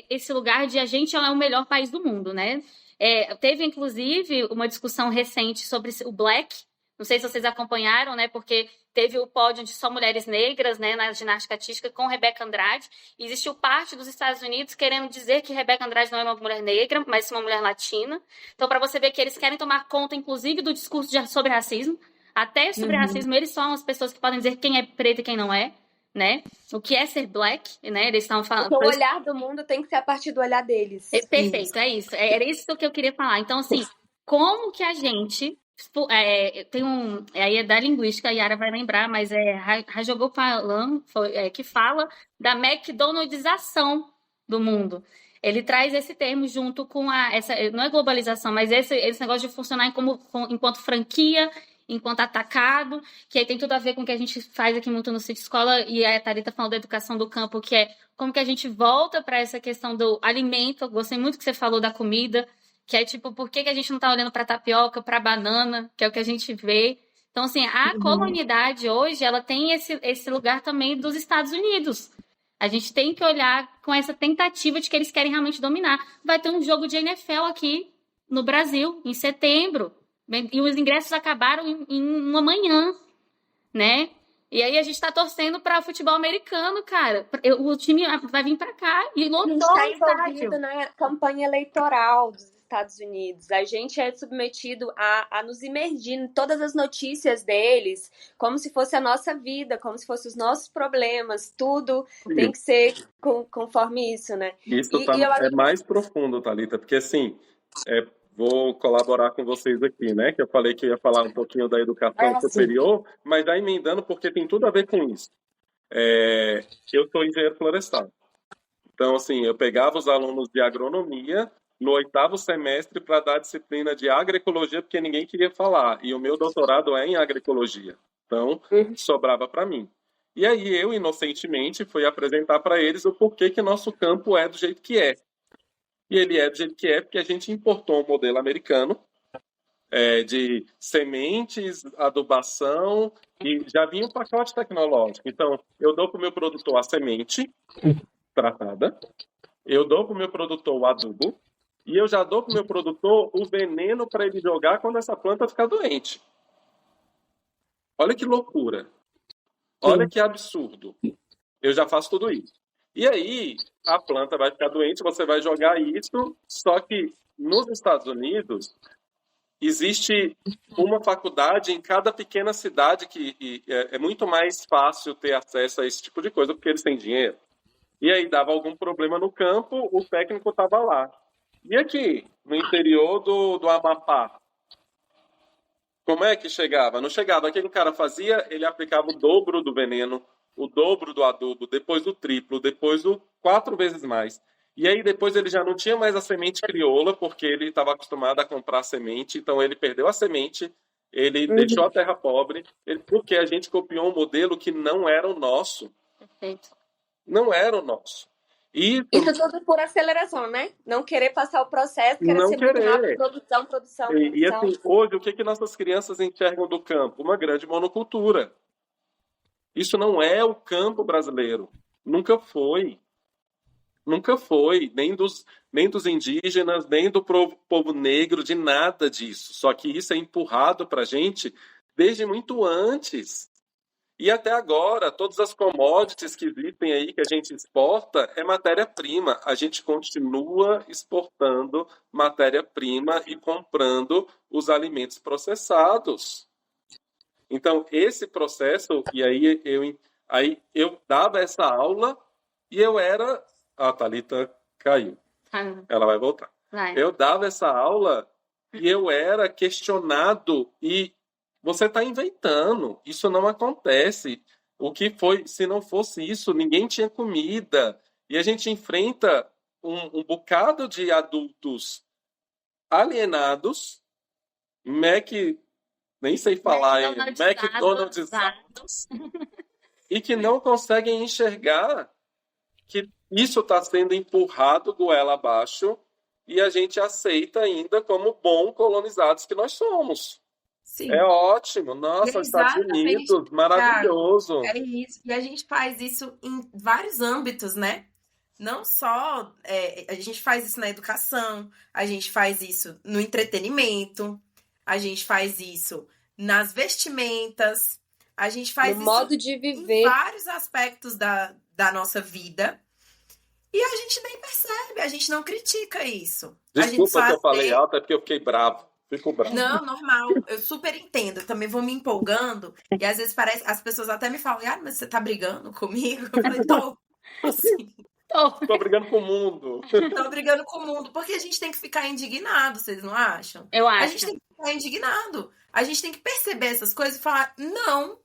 esse lugar de a gente é o melhor país do mundo, né? Teve, inclusive, uma discussão recente sobre o Black. Não sei se vocês acompanharam, né? Porque teve o pódio de só mulheres negras, né, na ginástica artística com Rebeca Andrade. E existiu parte dos Estados Unidos querendo dizer que Rebeca Andrade não é uma mulher negra, mas sim uma mulher latina. Então, para você ver que eles querem tomar conta, inclusive, do discurso sobre racismo. Até sobre racismo, eles são as pessoas que podem dizer quem é preto e quem não é, né? O que é ser black, né? Eles estão falando. Porque o olhar do mundo tem que ser a partir do olhar deles. Perfeito, é isso. Era isso que eu queria falar. Então, assim, como que a gente tem aí é da linguística, a Yara vai lembrar, mas Rajagopalan que fala da McDonaldização do mundo. Ele traz esse termo junto com não é globalização, mas esse negócio de funcionar enquanto franquia, enquanto atacado, que aí tem tudo a ver com o que a gente faz aqui muito no City Escola, e a Thalita falando da educação do campo, que é como que a gente volta para essa questão do alimento. Eu gostei muito que você falou da comida, que é tipo, por que a gente não está olhando para tapioca, para banana, que é o que a gente vê. Então, assim, a colonialidade hoje, ela tem esse lugar também dos Estados Unidos. A gente tem que olhar com essa tentativa de que eles querem realmente dominar. Vai ter um jogo de NFL aqui no Brasil, em setembro, e os ingressos acabaram em uma manhã, né? E aí a gente tá torcendo para futebol americano, cara. O time vai vir para cá e lotou o estádio. A gente está envolvido na campanha eleitoral dos Estados Unidos. A gente é submetido a nos imergir em todas as notícias deles, como se fosse a nossa vida, como se fossem os nossos problemas. Tudo tem que ser conforme isso, né? Isso é mais profundo, Thalita, porque assim, vou colaborar com vocês aqui, né? Que eu falei que eu ia falar um pouquinho da educação superior, mas já emendando porque tem tudo a ver com isso. Eu sou engenheiro florestal. Então, assim, eu pegava os alunos de agronomia no 8º semestre para dar disciplina de agroecologia, porque ninguém queria falar. E o meu doutorado é em agroecologia. Então, sobrava para mim. E aí eu, inocentemente, fui apresentar para eles o porquê que nosso campo é do jeito que é. E ele é do jeito que é porque a gente importou um modelo americano de sementes, adubação, e já vinha um pacote tecnológico. Então, eu dou para o meu produtor a semente tratada, eu dou para o meu produtor o adubo, e eu já dou para o meu produtor o veneno para ele jogar quando essa planta ficar doente. Olha que loucura. Olha que absurdo. Eu já faço tudo isso. E aí, a planta vai ficar doente, você vai jogar isso, só que nos Estados Unidos existe uma faculdade em cada pequena cidade que é muito mais fácil ter acesso a esse tipo de coisa, porque eles têm dinheiro. E aí dava algum problema no campo, o técnico estava lá. E aqui, no interior do Amapá, como é que chegava? Não chegava. O que o cara fazia? Ele aplicava o dobro do veneno, o dobro do adubo, depois do triplo, depois do 4 vezes mais. E aí depois ele já não tinha mais a semente crioula, porque ele estava acostumado a comprar semente, então ele perdeu a semente, ele deixou a terra pobre, porque a gente copiou um modelo que não era o nosso. Perfeito. Não era o nosso. E Isso tudo por aceleração, né? Não querer passar o processo, querer não ser muito querer. rápido, produção. E assim, hoje, o que nossas crianças enxergam do campo? Uma grande monocultura. Isso não é o campo brasileiro. Nunca foi. Nunca foi. Nem dos indígenas, nem do povo negro, de nada disso. Só que isso é empurrado para a gente desde muito antes. E até agora, todas as commodities que existem aí, que a gente exporta, é matéria-prima. A gente continua exportando matéria-prima e comprando os alimentos processados. Então, esse processo, e aí eu dava essa aula e eu era... A Thalita caiu. Ela vai voltar. Vai. Eu dava essa aula e eu era questionado e você está inventando, isso não acontece. O que foi, se não fosse isso, ninguém tinha comida. E a gente enfrenta um bocado de adultos alienados, nem sei falar, McDonald's, e que não conseguem enxergar que isso está sendo empurrado goela abaixo e a gente aceita ainda como bom colonizados que nós somos. Sim. É ótimo. Nossa, Estados Unidos, maravilhoso. É isso. E a gente faz isso em vários âmbitos, né? Não só... a gente faz isso na educação, a gente faz isso no entretenimento, a gente faz isso nas vestimentas, a gente faz no isso modo de viver. em vários aspectos da nossa vida. E a gente nem percebe, a gente não critica isso. Desculpa se eu falei alto, é porque eu fiquei bravo. Fico bravo. Não, normal. Eu super entendo. Eu também vou me empolgando. E às vezes parece... As pessoas até me falam, mas você tá brigando comigo? Eu falei, tô. Assim, tô brigando com o mundo. Tô brigando com o mundo. Porque a gente tem que ficar indignado, vocês não acham? Eu acho. A gente tem que ficar indignado. A gente tem que perceber essas coisas e falar, não,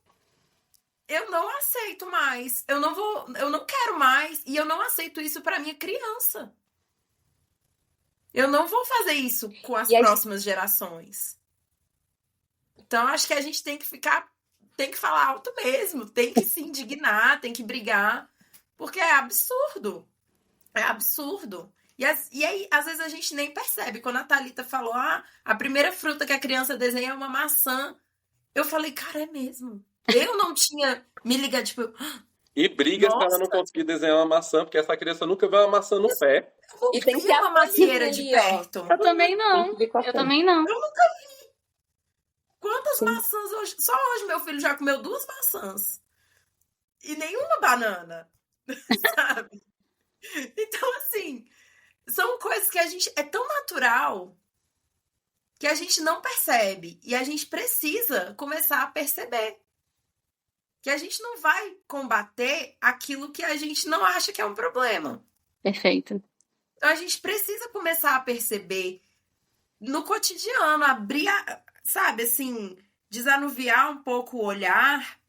eu não aceito mais. Eu não quero mais. E eu não aceito isso pra minha criança. Eu não vou fazer isso com as próximas gerações. Então, acho que a gente tem que falar alto mesmo, tem que se indignar, tem que brigar, porque é absurdo. É absurdo. E aí, às vezes, a gente nem percebe. Quando a Thalita falou, a primeira fruta que a criança desenha é uma maçã, eu falei, cara, é mesmo. Eu não tinha me ligado, tipo... E briga se ela não conseguir desenhar uma maçã, porque essa criança nunca vê uma maçã no pé. E tem que ter uma macieira de perto. Eu também não. Eu também não. Eu nunca vi. Quantas maçãs hoje? Só hoje meu filho já comeu 2 maçãs. E nenhuma banana. Sabe? Então, assim, são coisas que a gente... É tão natural que a gente não percebe. E a gente precisa começar a perceber. Que a gente não vai combater aquilo que a gente não acha que é um problema. Perfeito. Então, a gente precisa começar a perceber no cotidiano, abrir, sabe, assim, desanuviar um pouco o olhar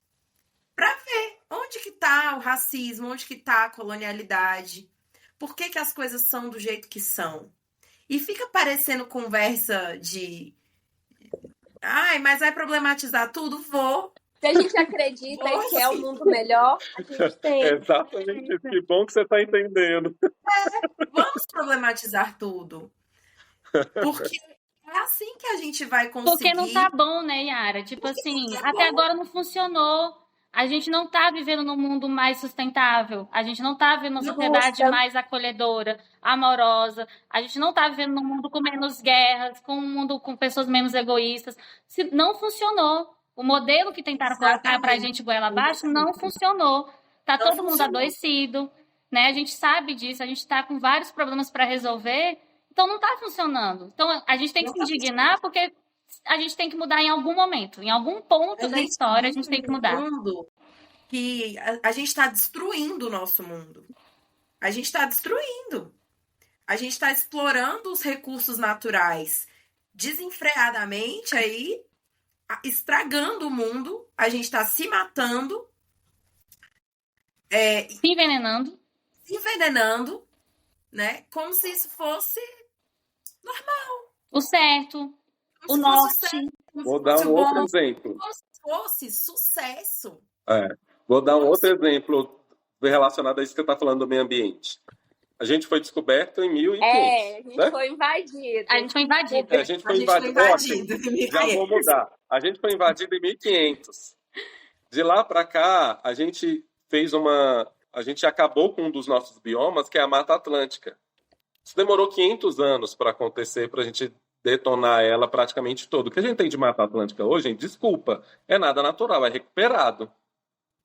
para ver onde que tá o racismo, onde que tá a colonialidade, por que as coisas são do jeito que são. E fica parecendo conversa de... mas vai problematizar tudo? Vou. Se a gente acredita e quer um mundo melhor, a gente tem. Exatamente isso. Que bom que você está entendendo. Vamos problematizar tudo. Porque é assim que a gente vai conseguir. Porque não tá bom, né, Yara? Tipo assim, até agora não funcionou. A gente não tá vivendo num mundo mais sustentável. A gente não tá vivendo numa sociedade mais acolhedora, amorosa. A gente não tá vivendo num mundo com menos guerras, com um mundo com pessoas menos egoístas. Se não funcionou. O modelo que tentaram colocar pra gente goela abaixo não funcionou. Tá todo mundo adoecido, né? A gente sabe disso, a gente tá com vários problemas para resolver, então não tá funcionando. Então a gente tem que se indignar porque a gente tem que mudar em algum momento, em algum ponto da história a gente tem que mudar. Que a gente está destruindo o nosso mundo. A gente está destruindo. A gente está explorando os recursos naturais desenfreadamente aí, estragando o mundo, a gente está se matando, se envenenando, né? Como se isso fosse normal. O certo, o norte. como Vou se dar fosse um o outro bom, exemplo. como se fosse sucesso. É, vou dar um Como outro se... exemplo relacionado a isso que você está falando do meio ambiente. A gente foi descoberto em 1500, A gente certo? foi invadido. A gente foi invadido. A gente A foi gente foi invadido. Ótimo, invadido. já vou mudar. A gente foi invadido em 1500. De lá para cá, a gente acabou com um dos nossos biomas, que é a Mata Atlântica. Isso demorou 500 anos para acontecer, para a gente detonar ela praticamente toda. O que a gente tem de Mata Atlântica hoje, gente, desculpa, é nada natural, é recuperado.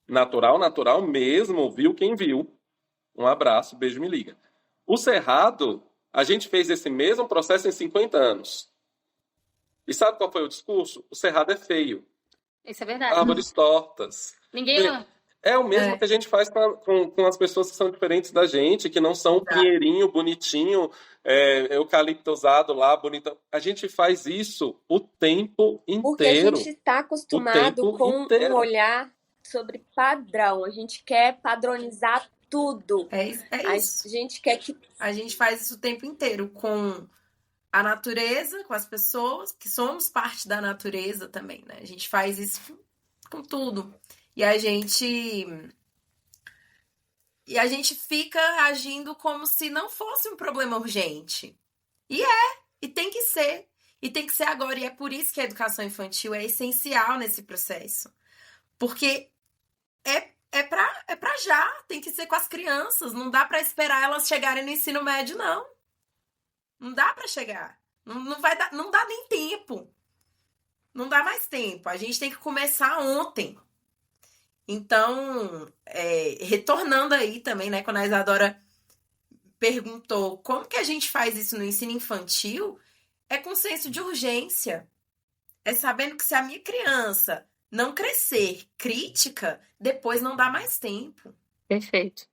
Natural, natural mesmo, viu quem viu. Um abraço, beijo, me liga. O Cerrado, a gente fez esse mesmo processo em 50 anos. E sabe qual foi o discurso? O Cerrado é feio. Isso é verdade. Árvores tortas. Ninguém. É o mesmo que a gente faz com as pessoas que são diferentes da gente, que não são pinheirinho, bonitinho, eucaliptosado lá, bonitão. A gente faz isso o tempo inteiro. Porque a gente está acostumado com um olhar sobre padrão. A gente quer padronizar tudo. É isso. A gente quer que... A gente faz isso o tempo inteiro com a natureza, com as pessoas, que somos parte da natureza também, né? A gente faz isso com tudo. E a gente fica agindo como se não fosse um problema urgente. E tem que ser. E tem que ser agora. E é por isso que a educação infantil é essencial nesse processo. Porque é pra já. Tem que ser com as crianças. Não dá pra esperar elas chegarem no ensino médio, não. Não dá pra chegar. Não dá nem tempo. Não dá mais tempo. A gente tem que começar ontem. Então, retornando aí também, né, quando a Isadora perguntou como que a gente faz isso no ensino infantil, é com senso de urgência. É sabendo que se a minha criança não crescer crítica, depois não dá mais tempo. Perfeito.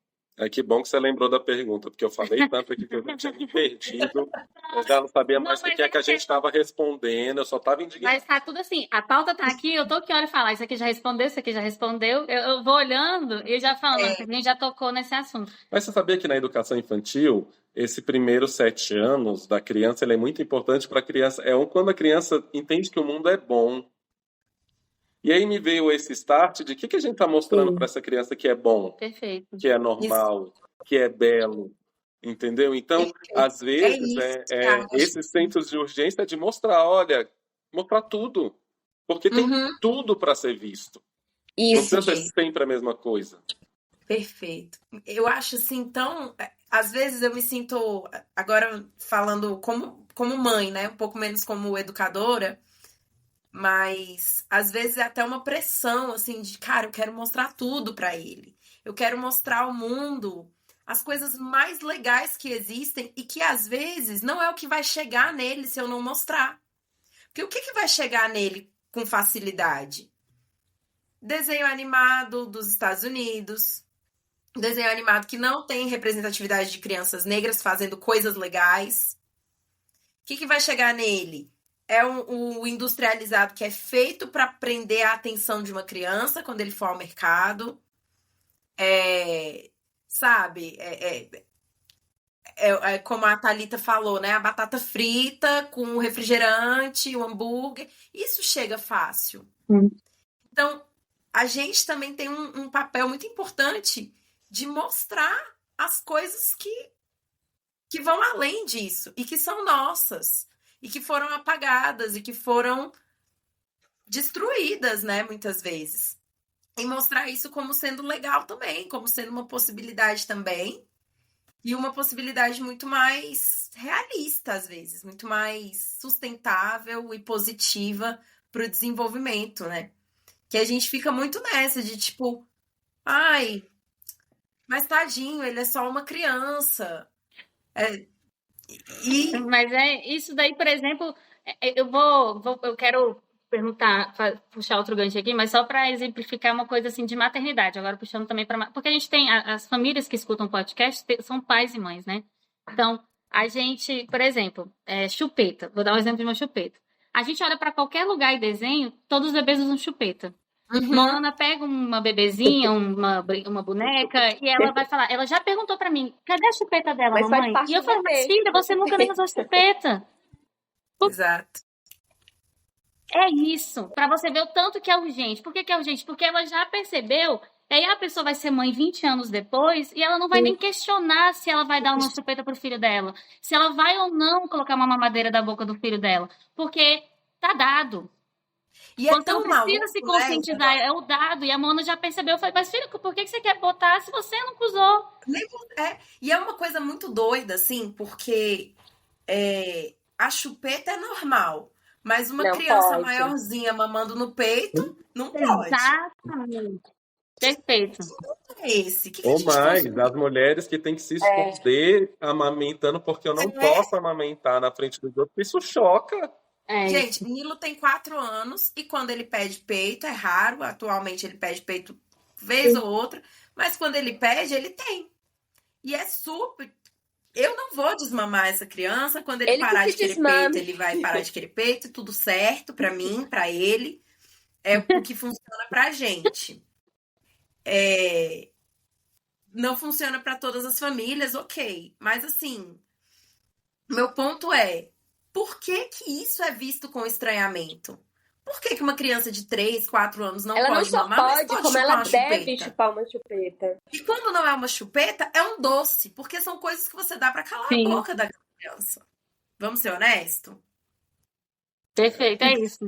Que bom que você lembrou da pergunta, porque eu falei tanto aqui que eu já tinha me perdido. Eu já não sabia mais o que é que a gente estava respondendo, eu só estava indignado. Mas tá tudo assim, a pauta tá aqui, eu tô que hora e falar, isso aqui já respondeu, isso aqui já respondeu. Eu vou olhando e já falando, a gente já tocou nesse assunto. Mas você sabia que na educação infantil, esse primeiro 7 anos da criança, ele é muito importante para a criança. Quando a criança entende que o mundo é bom. E aí me veio esse start de que a gente está mostrando para essa criança que é bom, Perfeito. que é normal, que é belo, entendeu? Então, às vezes, esses centros de urgência é de mostrar tudo, porque tem tudo para ser visto. Isso, não precisa ser sempre a mesma coisa. Perfeito. Eu acho assim, então, às vezes eu me sinto, agora falando como mãe, né? Um pouco menos como educadora, mas às vezes é até uma pressão, assim, de, cara, eu quero mostrar tudo pra ele. Eu quero mostrar ao mundo as coisas mais legais que existem e que às vezes não é o que vai chegar nele se eu não mostrar. Porque o que vai chegar nele com facilidade? Desenho animado dos Estados Unidos, desenho animado que não tem representatividade de crianças negras fazendo coisas legais. O que vai chegar nele? É o industrializado que é feito para prender a atenção de uma criança quando ele for ao mercado. Sabe? Como a Thalita falou, né? A batata frita com o refrigerante, o hambúrguer. Isso chega fácil. Então, a gente também tem um papel muito importante de mostrar as coisas que vão além disso e que são nossas. E que foram apagadas e que foram destruídas, né, muitas vezes. E mostrar isso como sendo legal também, como sendo uma possibilidade também. E uma possibilidade muito mais realista, às vezes. Muito mais sustentável e positiva para o desenvolvimento, né? Que a gente fica muito nessa de tipo... mas tadinho, ele é só uma criança. Mas isso daí, por exemplo, eu quero perguntar, puxar outro gancho aqui, mas só para exemplificar uma coisa assim de maternidade, agora puxando também para... Porque a gente tem, as famílias que escutam podcast são pais e mães, né? Então, a gente, por exemplo, chupeta, vou dar um exemplo de uma chupeta. A gente olha para qualquer lugar e desenho, todos os bebês usam chupeta. Moana pega uma bebezinha, uma boneca, e ela vai falar, ela já perguntou pra mim, cadê a chupeta dela, mas mamãe? faz parte E eu falo, mas filha, você nunca nem usou chupeta. Exato. É isso, para você ver o tanto que é urgente. Por que que é urgente? Porque ela já percebeu, e aí a pessoa vai ser mãe 20 anos depois e ela não vai nem questionar se ela vai dar uma chupeta pro filho dela, se ela vai ou não colocar uma mamadeira da boca do filho dela, porque tá dado. E é Você não tão precisa se maluco, né, conscientizar, Isadora? é o dado. E a Mona já percebeu, foi, mas filho, por que que você quer botar se você nunca usou? E é uma coisa muito doida, assim, porque a chupeta é normal, mas uma Não criança pode. maiorzinha mamando no peito não pode. Exatamente. Perfeito. É esse. O que a Ou gente mais, consome? as mulheres que têm que se É, esconder amamentando porque eu não É, posso amamentar na frente dos outros. Isso choca. É isso. gente, Nilo tem 4 anos e quando ele pede peito, é raro. Atualmente ele pede peito vez ou outra, mas quando ele pede, ele tem. E é super. Eu não vou desmamar essa criança. Quando ele ele que parar se de querer peito, desmame. ele vai parar de querer peito, tudo certo pra mim, pra ele. É o que funciona pra gente. É, não funciona pra todas as famílias, ok. Mas assim, meu ponto é, por que que isso é visto com estranhamento? Por que que uma criança de 3, 4 anos não Ela não pode só mamar, mas pode, pode como chupar ela uma deve chupeta? chupar uma chupeta. E quando não é uma chupeta, é um doce, porque são coisas que você dá pra calar a Sim, boca da criança. Vamos ser honestos? perfeito, é isso.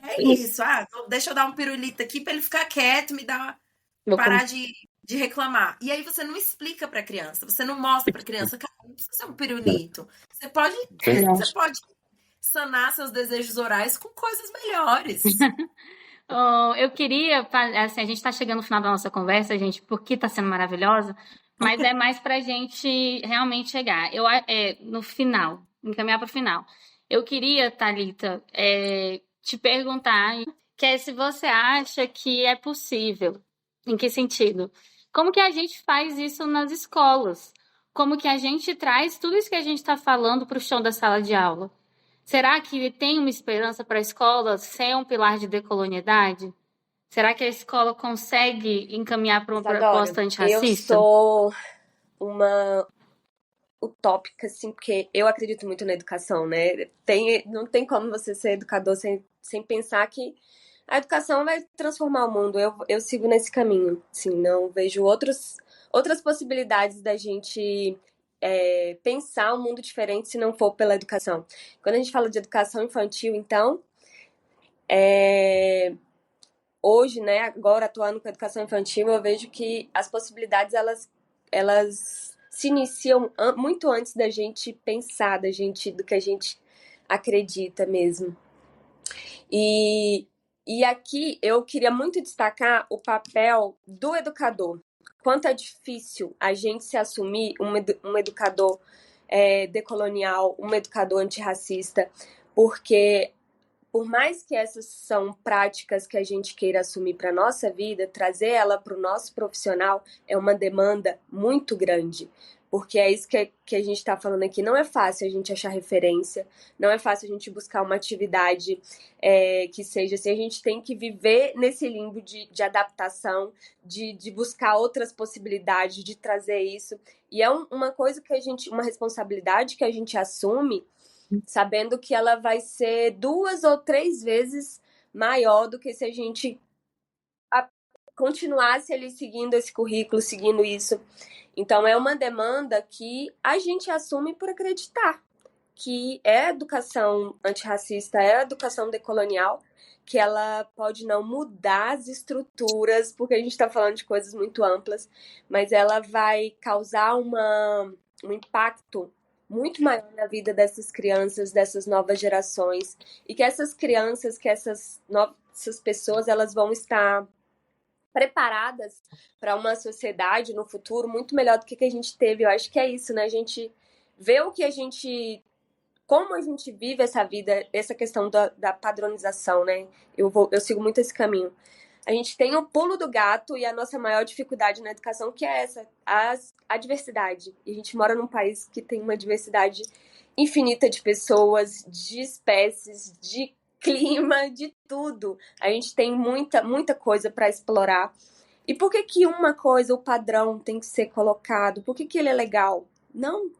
É isso. Ah, deixa eu dar um pirulito aqui pra ele ficar quieto, Vou com- parar de reclamar. E aí você não explica pra criança, você não mostra pra criança, cara, não precisa ser um pirulito. Você pode sanar seus desejos orais com coisas melhores. Oh, eu queria, assim, a gente está chegando no final da nossa conversa, gente, porque está sendo maravilhosa, mas é mais para a gente realmente chegar. No final, encaminhar para o final. Eu queria, Thalita, te perguntar, que é se você acha que é possível. Em que sentido? Como que a gente faz isso nas escolas? Como que a gente traz tudo isso que a gente está falando para o chão da sala de aula? Será que tem uma esperança para a escola ser um pilar de decolonialidade? Será que a escola consegue encaminhar para uma Isadora, proposta eu antirracista? sou uma utópica, assim, porque eu acredito muito na educação, né? Não tem como você ser educador sem pensar que a educação vai transformar o mundo. Eu sigo nesse caminho, assim, não vejo outras possibilidades da gente pensar um mundo diferente se não for pela educação. Quando a gente fala de educação infantil, então, hoje, né, agora atuando com a educação infantil, eu vejo que as possibilidades, elas se iniciam muito antes da gente pensar, do que a gente acredita mesmo. E aqui eu queria muito destacar o papel do educador. Quanto é difícil a gente se assumir um educador decolonial, um educador antirracista, porque por mais que essas são práticas que a gente queira assumir para a nossa vida, trazer ela para o nosso profissional é uma demanda muito grande. Porque é isso que a gente está falando aqui. Não é fácil a gente achar referência, não é fácil a gente buscar uma atividade que seja assim. A gente tem que viver nesse limbo de adaptação, de buscar outras possibilidades, de trazer isso. E é uma coisa uma responsabilidade que a gente assume, sabendo que ela vai ser 2 ou 3 vezes maior do que se a gente continuasse ali seguindo esse currículo, seguindo isso. Então, é uma demanda que a gente assume por acreditar que é educação antirracista, é educação decolonial, que ela pode não mudar as estruturas, porque a gente está falando de coisas muito amplas, mas ela vai causar um impacto muito maior na vida dessas crianças, dessas novas gerações, e que essas crianças, que essas pessoas, elas vão estar preparadas para uma sociedade no futuro muito melhor do que a gente teve. Eu acho que é isso, né? A gente vê como a gente vive essa vida, essa questão da padronização, né? Eu sigo muito esse caminho. A gente tem o pulo do gato e a nossa maior dificuldade na educação, que é a diversidade. E a gente mora num país que tem uma diversidade infinita de pessoas, de espécies, de clima, de tudo. A gente tem muita, muita coisa para explorar. E por que uma coisa, o padrão, tem que ser colocado? Por que ele é legal? Não.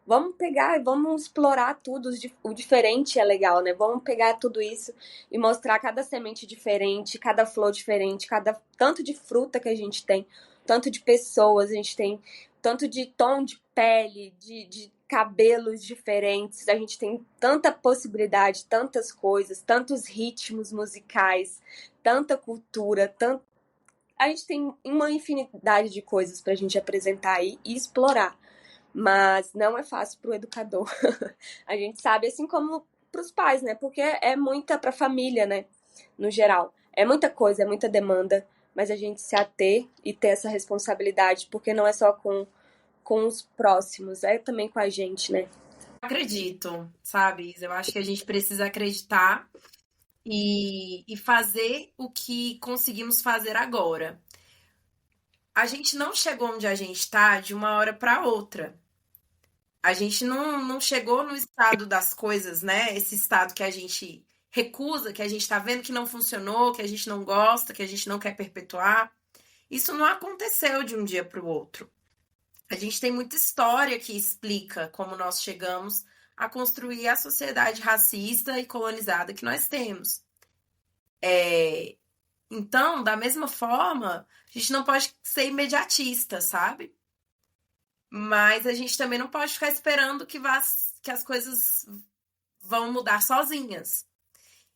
Vamos pegar e vamos explorar tudo, o diferente é legal, né? Vamos pegar tudo isso e mostrar cada semente diferente, cada flor diferente, cada tanto de fruta que a gente tem, tanto de pessoas a gente tem, tanto de tom de pele, de cabelos diferentes, a gente tem tanta possibilidade, tantas coisas, tantos ritmos musicais, tanta cultura, a gente tem uma infinidade de coisas pra gente apresentar aí e explorar. Mas não é fácil para o educador. A gente sabe, assim como para os pais, né? Porque é muita para a família, né? No geral. É muita coisa, é muita demanda, mas a gente se ater e ter essa responsabilidade, porque não é só com os próximos, é também com a gente, né? Acredito, sabe, Isa? Eu acho que a gente precisa acreditar e fazer o que conseguimos fazer agora. A gente não chegou onde a gente está de uma hora para outra. A gente não chegou no estado das coisas, né? Esse estado que a gente recusa, que a gente está vendo que não funcionou, que a gente não gosta, que a gente não quer perpetuar. Isso não aconteceu de um dia para o outro. A gente tem muita história que explica como nós chegamos a construir a sociedade racista e colonizada que nós temos. Então, da mesma forma, a gente não pode ser imediatista, sabe? Mas a gente também não pode ficar esperando que as coisas vão mudar sozinhas.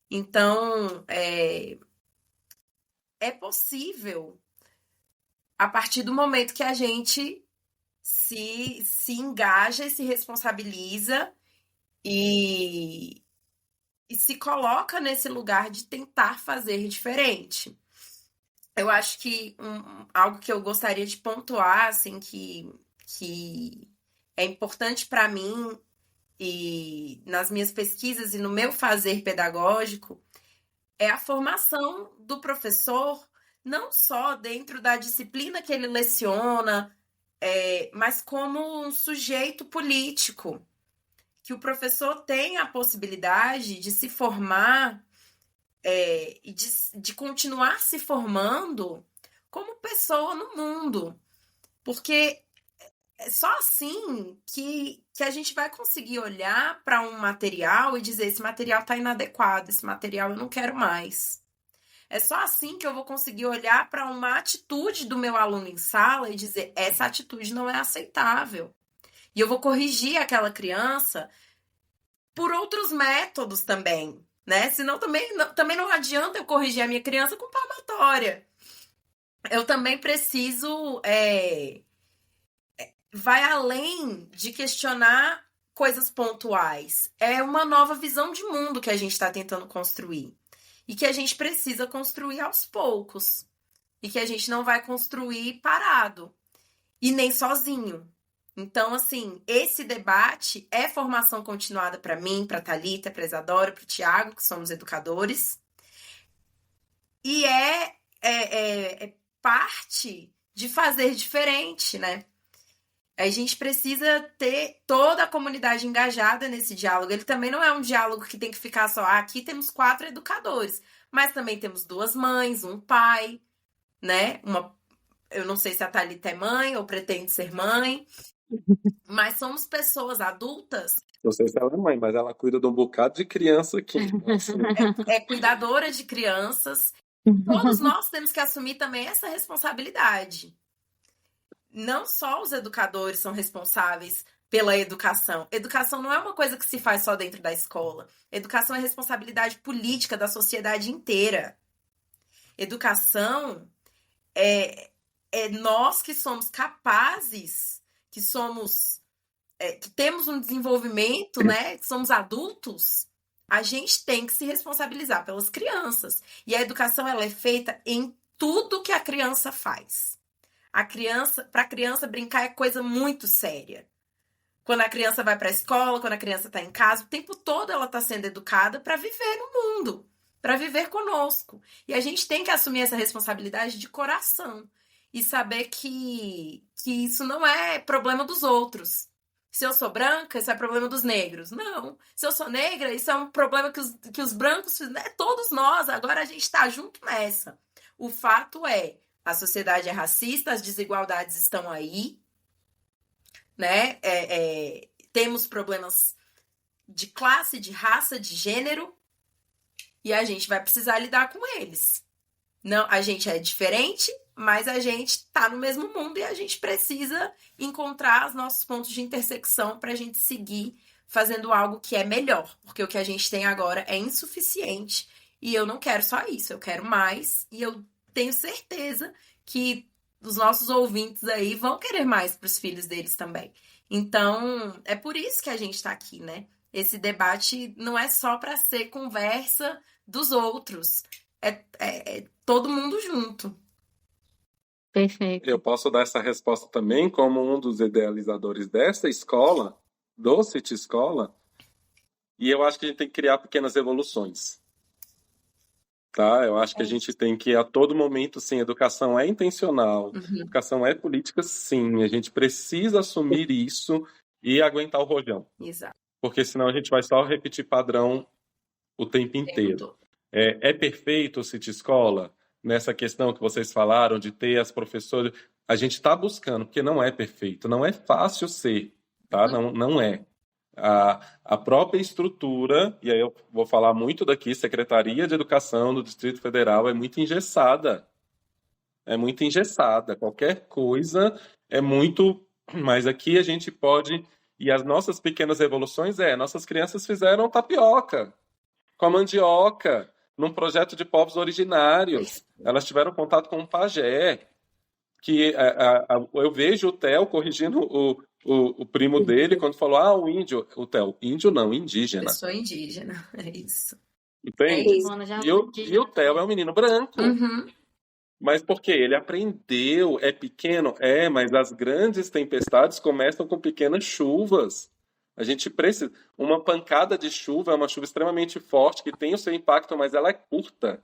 Então, é possível a partir do momento que a gente se engaja e se responsabiliza e se coloca nesse lugar de tentar fazer diferente. Eu acho que algo que eu gostaria de pontuar, assim, que é importante para mim e nas minhas pesquisas e no meu fazer pedagógico é a formação do professor, não só dentro da disciplina que ele leciona, mas como um sujeito político, que o professor tem a possibilidade de se formar e de continuar se formando como pessoa no mundo. Porque é só assim que a gente vai conseguir olhar para um material e dizer: esse material está inadequado, esse material eu não quero mais. É só assim que eu vou conseguir olhar para uma atitude do meu aluno em sala e dizer: essa atitude não é aceitável. E eu vou corrigir aquela criança por outros métodos também, né? Senão também não adianta eu corrigir a minha criança com palmatória. Eu também preciso vai além de questionar coisas pontuais. É uma nova visão de mundo que a gente está tentando construir. E que a gente precisa construir aos poucos. E que a gente não vai construir parado. E nem sozinho. Então, assim, esse debate é formação continuada para mim, para a Thalita, para a Isadora, para o Tiago, que somos educadores. E é parte de fazer diferente, né? A gente precisa ter toda a comunidade engajada nesse diálogo. Ele também não é um diálogo que tem que ficar só, aqui temos 4 educadores, mas também temos 2 mães, um pai, né? Eu não sei se a Thalita é mãe ou pretende ser mãe, mas somos pessoas adultas. Não sei se ela é mãe, mas ela cuida de um bocado de criança aqui. É cuidadora de crianças. Todos nós temos que assumir também essa responsabilidade. Não só os educadores são responsáveis pela educação. Educação não é uma coisa que se faz só dentro da escola. Educação é responsabilidade política da sociedade inteira. Educação é nós que somos capazes, que temos um desenvolvimento, né? Que somos adultos. A gente tem que se responsabilizar pelas crianças. E a educação ela é feita em tudo que a criança faz. Para a criança brincar é coisa muito séria. Quando a criança vai para a escola, quando a criança está em casa, o tempo todo ela está sendo educada para viver no mundo, para viver conosco. E a gente tem que assumir essa responsabilidade de coração e saber que isso não é problema dos outros. Se eu sou branca, isso é problema dos negros. Não. Se eu sou negra, isso é um problema que os brancos fizeram. Todos nós, agora a gente está junto nessa. O fato é, a sociedade é racista, as desigualdades estão aí, né? temos problemas de classe, de raça, de gênero, e a gente vai precisar lidar com eles. Não, a gente é diferente, mas a gente tá no mesmo mundo e a gente precisa encontrar os nossos pontos de intersecção para a gente seguir fazendo algo que é melhor, porque o que a gente tem agora é insuficiente e eu não quero só isso, eu quero mais e eu tenho certeza que os nossos ouvintes aí vão querer mais para os filhos deles também. Então, é por isso que a gente está aqui, né? Esse debate não é só para ser conversa dos outros, é todo mundo junto. Perfeito. Eu posso dar essa resposta também como um dos idealizadores dessa escola, do City Escola, e eu acho que a gente tem que criar pequenas revoluções. Tá? Eu acho que a gente tem que, a todo momento, sim, educação é intencional, educação é política, sim, a gente precisa assumir isso e aguentar o rojão. Exato. Porque senão a gente vai só repetir padrão o tempo inteiro. É perfeito o City Escola? Nessa questão que vocês falaram de ter as professoras, a gente está buscando, porque não é perfeito, não é fácil ser, tá? Não é. A própria estrutura, e aí eu vou falar muito daqui, Secretaria de Educação do Distrito Federal é muito engessada. É muito engessada. Qualquer coisa é muito... Mas aqui a gente pode... E as nossas pequenas revoluções nossas crianças fizeram tapioca com a mandioca, num projeto de povos originários. Elas tiveram contato com um pajé, que eu vejo o Theo corrigindo o primo dele quando falou, o índio. O Theo, índio não, indígena. Eu sou indígena, é isso. Entende? E o Theo é um menino branco. Mas por quê? Ele aprendeu, é pequeno? Mas as grandes tempestades começam com pequenas chuvas. A gente precisa... Uma pancada de chuva é uma chuva extremamente forte, que tem o seu impacto, mas ela é curta.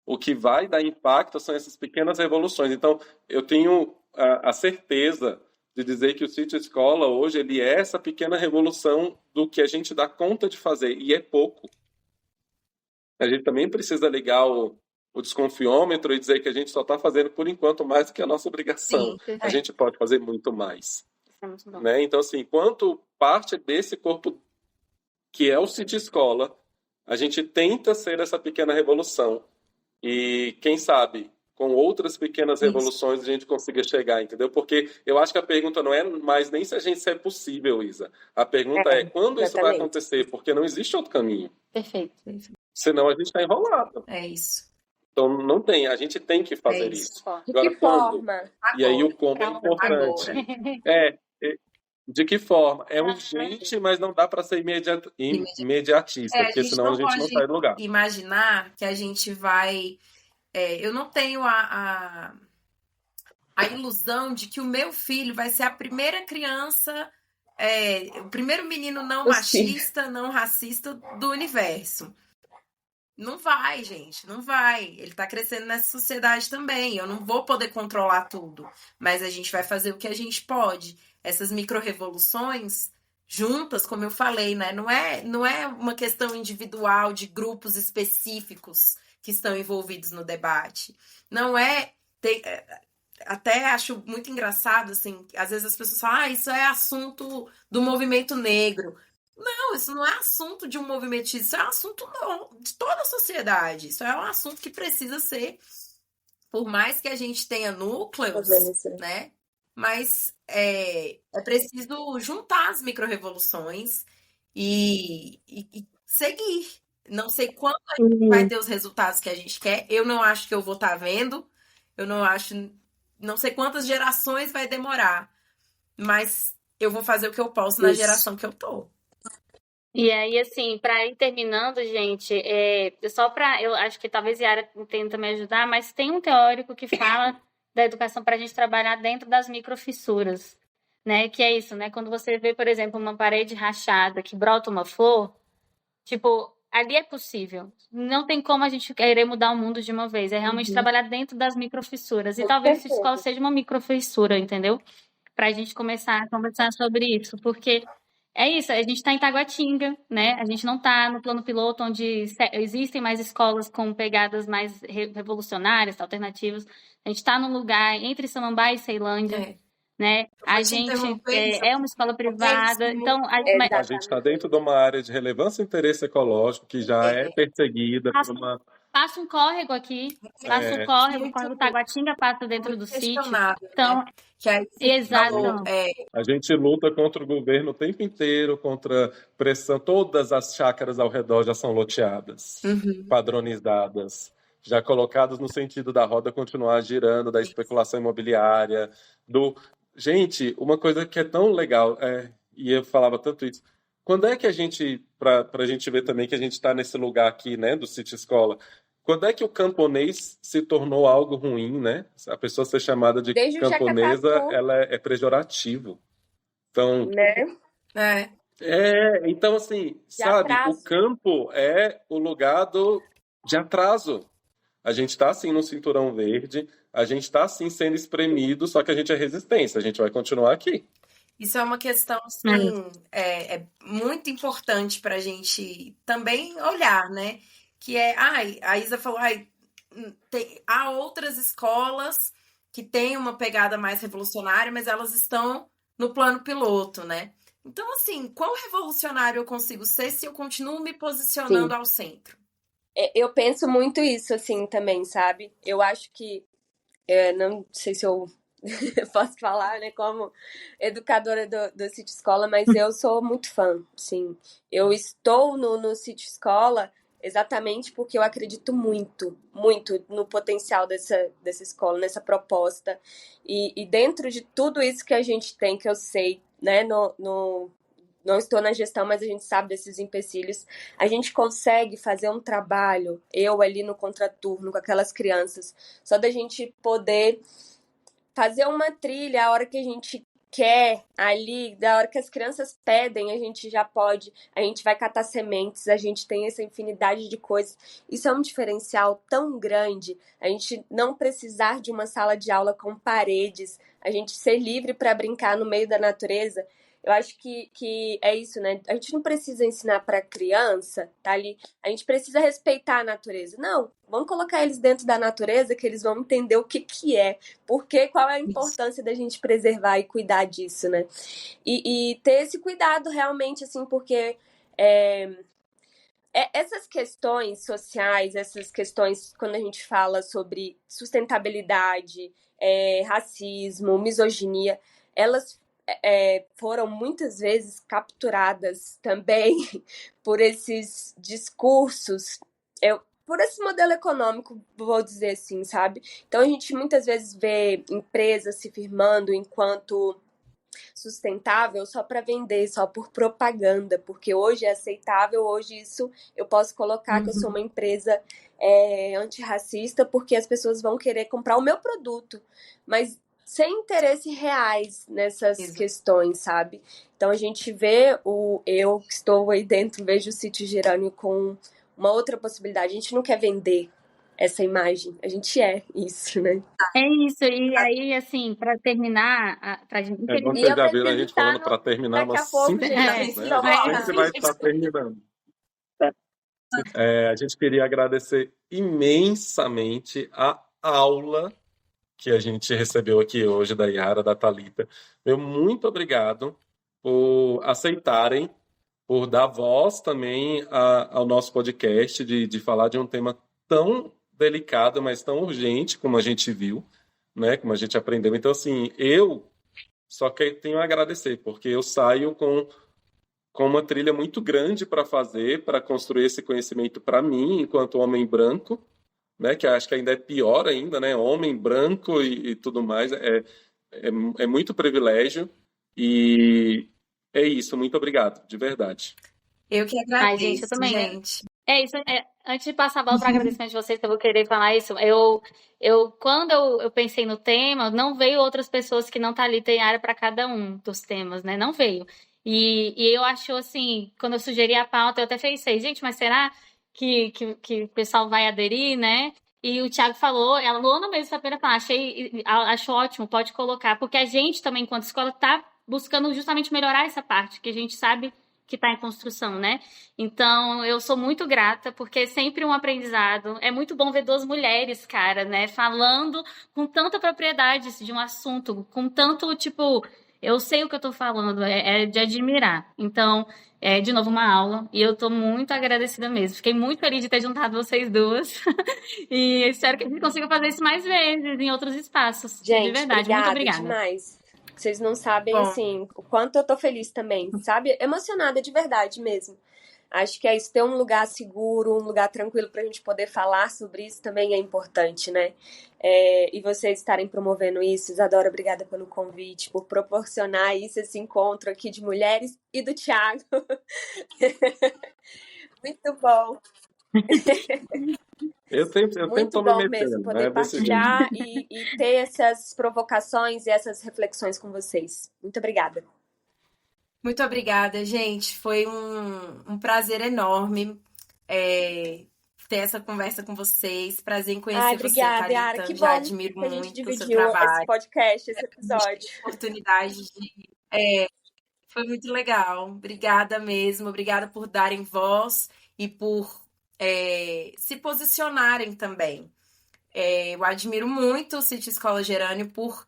O que vai dar impacto são essas pequenas revoluções. Então, eu tenho a certeza de dizer que o City Escola hoje ele é essa pequena revolução do que a gente dá conta de fazer, e é pouco. A gente também precisa ligar o desconfiômetro e dizer que a gente só está fazendo, por enquanto, mais do que a nossa obrigação. Sim, a gente pode fazer muito mais. Isso é muito bom. Né? Então, assim, enquanto parte desse corpo que é o City Escola, a gente tenta ser essa pequena revolução. E, quem sabe, com outras pequenas revoluções a gente consiga chegar, entendeu? Porque eu acho que a pergunta não é mais nem se é possível, Isa. A pergunta é quando isso vai acontecer, porque não existe outro caminho. Perfeito. Senão a gente está envolado. É isso. Então não tem, a gente tem que fazer isso. De Agora, que forma? E aí o como é importante. De que forma? É urgente, mas não dá para ser imediatista, porque senão a gente não sai do lugar. Imaginar que a gente vai... eu não tenho a ilusão de que o meu filho vai ser a primeira criança, o primeiro menino não machista, não racista do universo. Não vai, gente, não vai. Ele tá crescendo nessa sociedade também. Eu não vou poder controlar tudo, mas a gente vai fazer o que a gente pode. Essas micro-revoluções juntas, como eu falei, né? Não é uma questão individual de grupos específicos que estão envolvidos no debate. Não é... até acho muito engraçado, assim, às vezes as pessoas falam, isso é assunto do movimento negro. Não, isso não é assunto de um movimento X, isso é um assunto de toda a sociedade. Isso é um assunto que precisa ser, por mais que a gente tenha núcleos, né? Mas é preciso juntar as micro-revoluções e seguir. Não sei quando a gente vai ter os resultados que a gente quer. Eu não acho que eu vou estar vendo. Não sei quantas gerações vai demorar. Mas eu vou fazer o que eu posso na geração que eu tô. E aí, assim, para ir terminando, gente, eu acho que talvez a Yara tenta me ajudar, mas tem um teórico que fala da educação para a gente trabalhar dentro das microfissuras, né? Que é isso, né? Quando você vê, por exemplo, uma parede rachada que brota uma flor, tipo, ali é possível. Não tem como a gente querer mudar o mundo de uma vez. É realmente trabalhar dentro das microfissuras. E talvez essa escola seja uma microfissura, entendeu? Para a gente começar a conversar sobre isso, porque é isso, a gente está em Taguatinga, né? A gente não está no plano piloto, onde existem mais escolas com pegadas mais revolucionárias, alternativas. A gente está num lugar entre Samambaia e Ceilândia, né? A Vou te gente interromper, Isa, é uma escola privada, então A gente está dentro de uma área de relevância e interesse ecológico que já é perseguida por uma. passa um córrego aqui, passa o É, córrego Taguatinga passa dentro do muito sítio. questionável, né? Então, Que aí você exato. falou, a gente luta contra o governo o tempo inteiro, contra pressão. Todas as chácaras ao redor já são loteadas, padronizadas, já colocadas no sentido da roda continuar girando, da especulação imobiliária, do. Gente, uma coisa que é tão legal, e eu falava tanto isso. Quando é que a gente, para a gente ver também que a gente está nesse lugar aqui, né, do Sítio Escola, quando é que o camponês se tornou algo ruim, né? A pessoa ser chamada de Desde o camponesa, Jacatatu, ela é pejorativo. Então, né? então assim, De sabe, o atraso. campo é o lugar de atraso. A gente está assim no cinturão verde, a gente está assim sendo espremido, só que a gente é resistência, a gente vai continuar aqui. Isso é uma questão, assim, é muito importante para a gente também olhar, né? Que a Isa falou, há outras escolas que têm uma pegada mais revolucionária, mas elas estão no plano piloto, né? Então, assim, quão revolucionário eu consigo ser se eu continuo me posicionando ao centro? Eu penso muito isso, assim, também, sabe? Eu acho que, não sei se eu posso falar, né, como educadora do Sítio Escola, mas eu sou muito fã, sim. Eu estou no Sítio Escola exatamente porque eu acredito muito, muito no potencial dessa escola, nessa proposta. E dentro de tudo isso que a gente tem, que eu sei, né, não estou na gestão, mas a gente sabe desses empecilhos. A gente consegue fazer um trabalho, eu ali no contraturno, com aquelas crianças, só da gente poder fazer uma trilha a hora que a gente quer ali, da hora que as crianças pedem, a gente já pode, a gente vai catar sementes, a gente tem essa infinidade de coisas. Isso é um diferencial tão grande, a gente não precisar de uma sala de aula com paredes, a gente ser livre para brincar no meio da natureza. Eu acho que é isso, né? A gente não precisa ensinar para criança, tá ali. A gente precisa respeitar a natureza. Não, vamos colocar eles dentro da natureza que eles vão entender o que é. Porque qual é a importância da gente preservar e cuidar disso, né? E ter esse cuidado realmente, assim, porque essas questões sociais, essas questões quando a gente fala sobre sustentabilidade, racismo, misoginia, elas foram muitas vezes capturadas também por esses discursos, por esse modelo econômico, vou dizer assim, sabe? Então a gente muitas vezes vê empresas se firmando enquanto sustentável só para vender, só por propaganda, porque hoje é aceitável, hoje isso eu posso colocar que eu sou uma empresa antirracista, porque as pessoas vão querer comprar o meu produto, mas sem interesse reais nessas questões, sabe? Então a gente vê eu que estou aí dentro, vejo o Sítio Gerânio com uma outra possibilidade. A gente não quer vender essa imagem, a gente é isso, né? É isso, e aí, assim, para terminar, Vocês já viram a gente falando para terminar umas 5 vezes, né? A gente vai estar terminando. A gente queria agradecer imensamente a aula que a gente recebeu aqui hoje da Yara, da Thalita. Muito obrigado por aceitarem, por dar voz também ao nosso podcast, de falar de um tema tão delicado, mas tão urgente, como a gente viu, né? Como a gente aprendeu. Então, assim, eu só tenho a agradecer, porque eu saio com uma trilha muito grande para fazer, para construir esse conhecimento para mim, enquanto homem branco, né, que acho que ainda é pior ainda, né, homem branco e tudo mais, é muito privilégio, e é isso, muito obrigado, de verdade. Eu que agradeço, gente, eu também, gente. É isso, antes de passar a bola para agradecimento de vocês, que eu vou querer falar isso, quando eu pensei no tema, não veio outras pessoas que não tá ali, tem área para cada um dos temas, né, não veio. E eu acho, assim, quando eu sugeri a pauta, eu até pensei, gente, mas será que o pessoal vai aderir, né? E o Thiago falou, a Luana mesmo foi a falar, acho ótimo, pode colocar, porque a gente também, enquanto escola, tá buscando justamente melhorar essa parte, que a gente sabe que está em construção, né? Então, eu sou muito grata, porque é sempre um aprendizado. É muito bom ver duas mulheres, cara, né? Falando com tanta propriedade de um assunto, com tanto, tipo, eu sei o que eu tô falando, é de admirar. Então, de novo, uma aula, e eu tô muito agradecida mesmo. Fiquei muito feliz de ter juntado vocês duas, e espero que a gente consiga fazer isso mais vezes, em outros espaços. De Gente, verdade, muito obrigada obrigada. demais. Vocês não sabem, Bom. assim, o quanto eu tô feliz também, sabe? Emocionada de verdade mesmo. Acho que é isso, ter um lugar seguro, um lugar tranquilo pra gente poder falar sobre isso também é importante, né? E vocês estarem promovendo isso. Isadora, obrigada pelo convite, por proporcionar isso, esse encontro aqui de mulheres e do Thiago. Muito bom. Eu sempre Muito tô me bom metendo, mesmo poder né? Desse jeito. partilhar e ter essas provocações e essas reflexões com vocês. Muito obrigada. Muito obrigada, gente. Foi um prazer enorme ter essa conversa com vocês. Prazer em conhecer Obrigada, você, Yara. Thalita. Que Já bom admiro que a gente muito o seu dividiu esse trabalho. podcast, esse episódio. Oportunidade de. Foi muito legal. Obrigada mesmo. Obrigada por darem voz e por se posicionarem também. Eu admiro muito o City Escola Gerânio por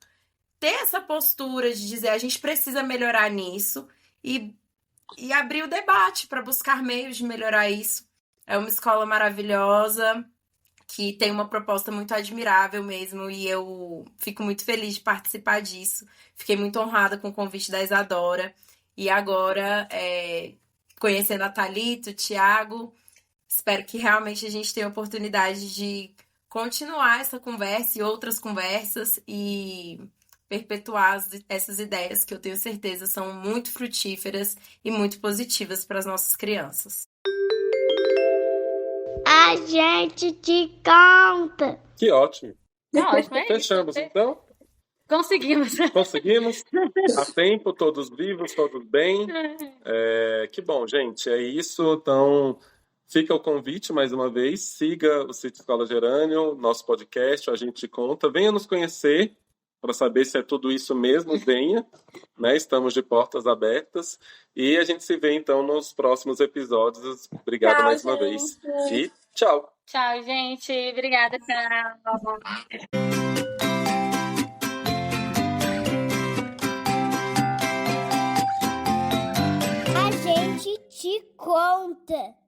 ter essa postura de dizer a gente precisa melhorar nisso e abrir o debate para buscar meios de melhorar isso. É uma escola maravilhosa que tem uma proposta muito admirável mesmo e eu fico muito feliz de participar disso. Fiquei muito honrada com o convite da Isadora e agora, conhecendo a Thalita, o Thiago, espero que realmente a gente tenha a oportunidade de continuar essa conversa e outras conversas e perpetuar essas ideias que eu tenho certeza são muito frutíferas e muito positivas para as nossas crianças. A gente te conta. Que ótimo. Tá ótimo, é isso. Fechamos, então? Conseguimos. Conseguimos? A tempo, todos vivos, todos bem. Que bom, gente. É isso. Então, fica o convite mais uma vez. Siga o City Escola Gerânio, nosso podcast, A Gente Te Conta. Venha nos conhecer para saber se é tudo isso mesmo. Venha, né? Estamos de portas abertas. E a gente se vê, então, nos próximos episódios. Obrigado Tchau, mais uma gente. vez. E tchau. Tchau, gente. Obrigada, tchau. A gente te conta.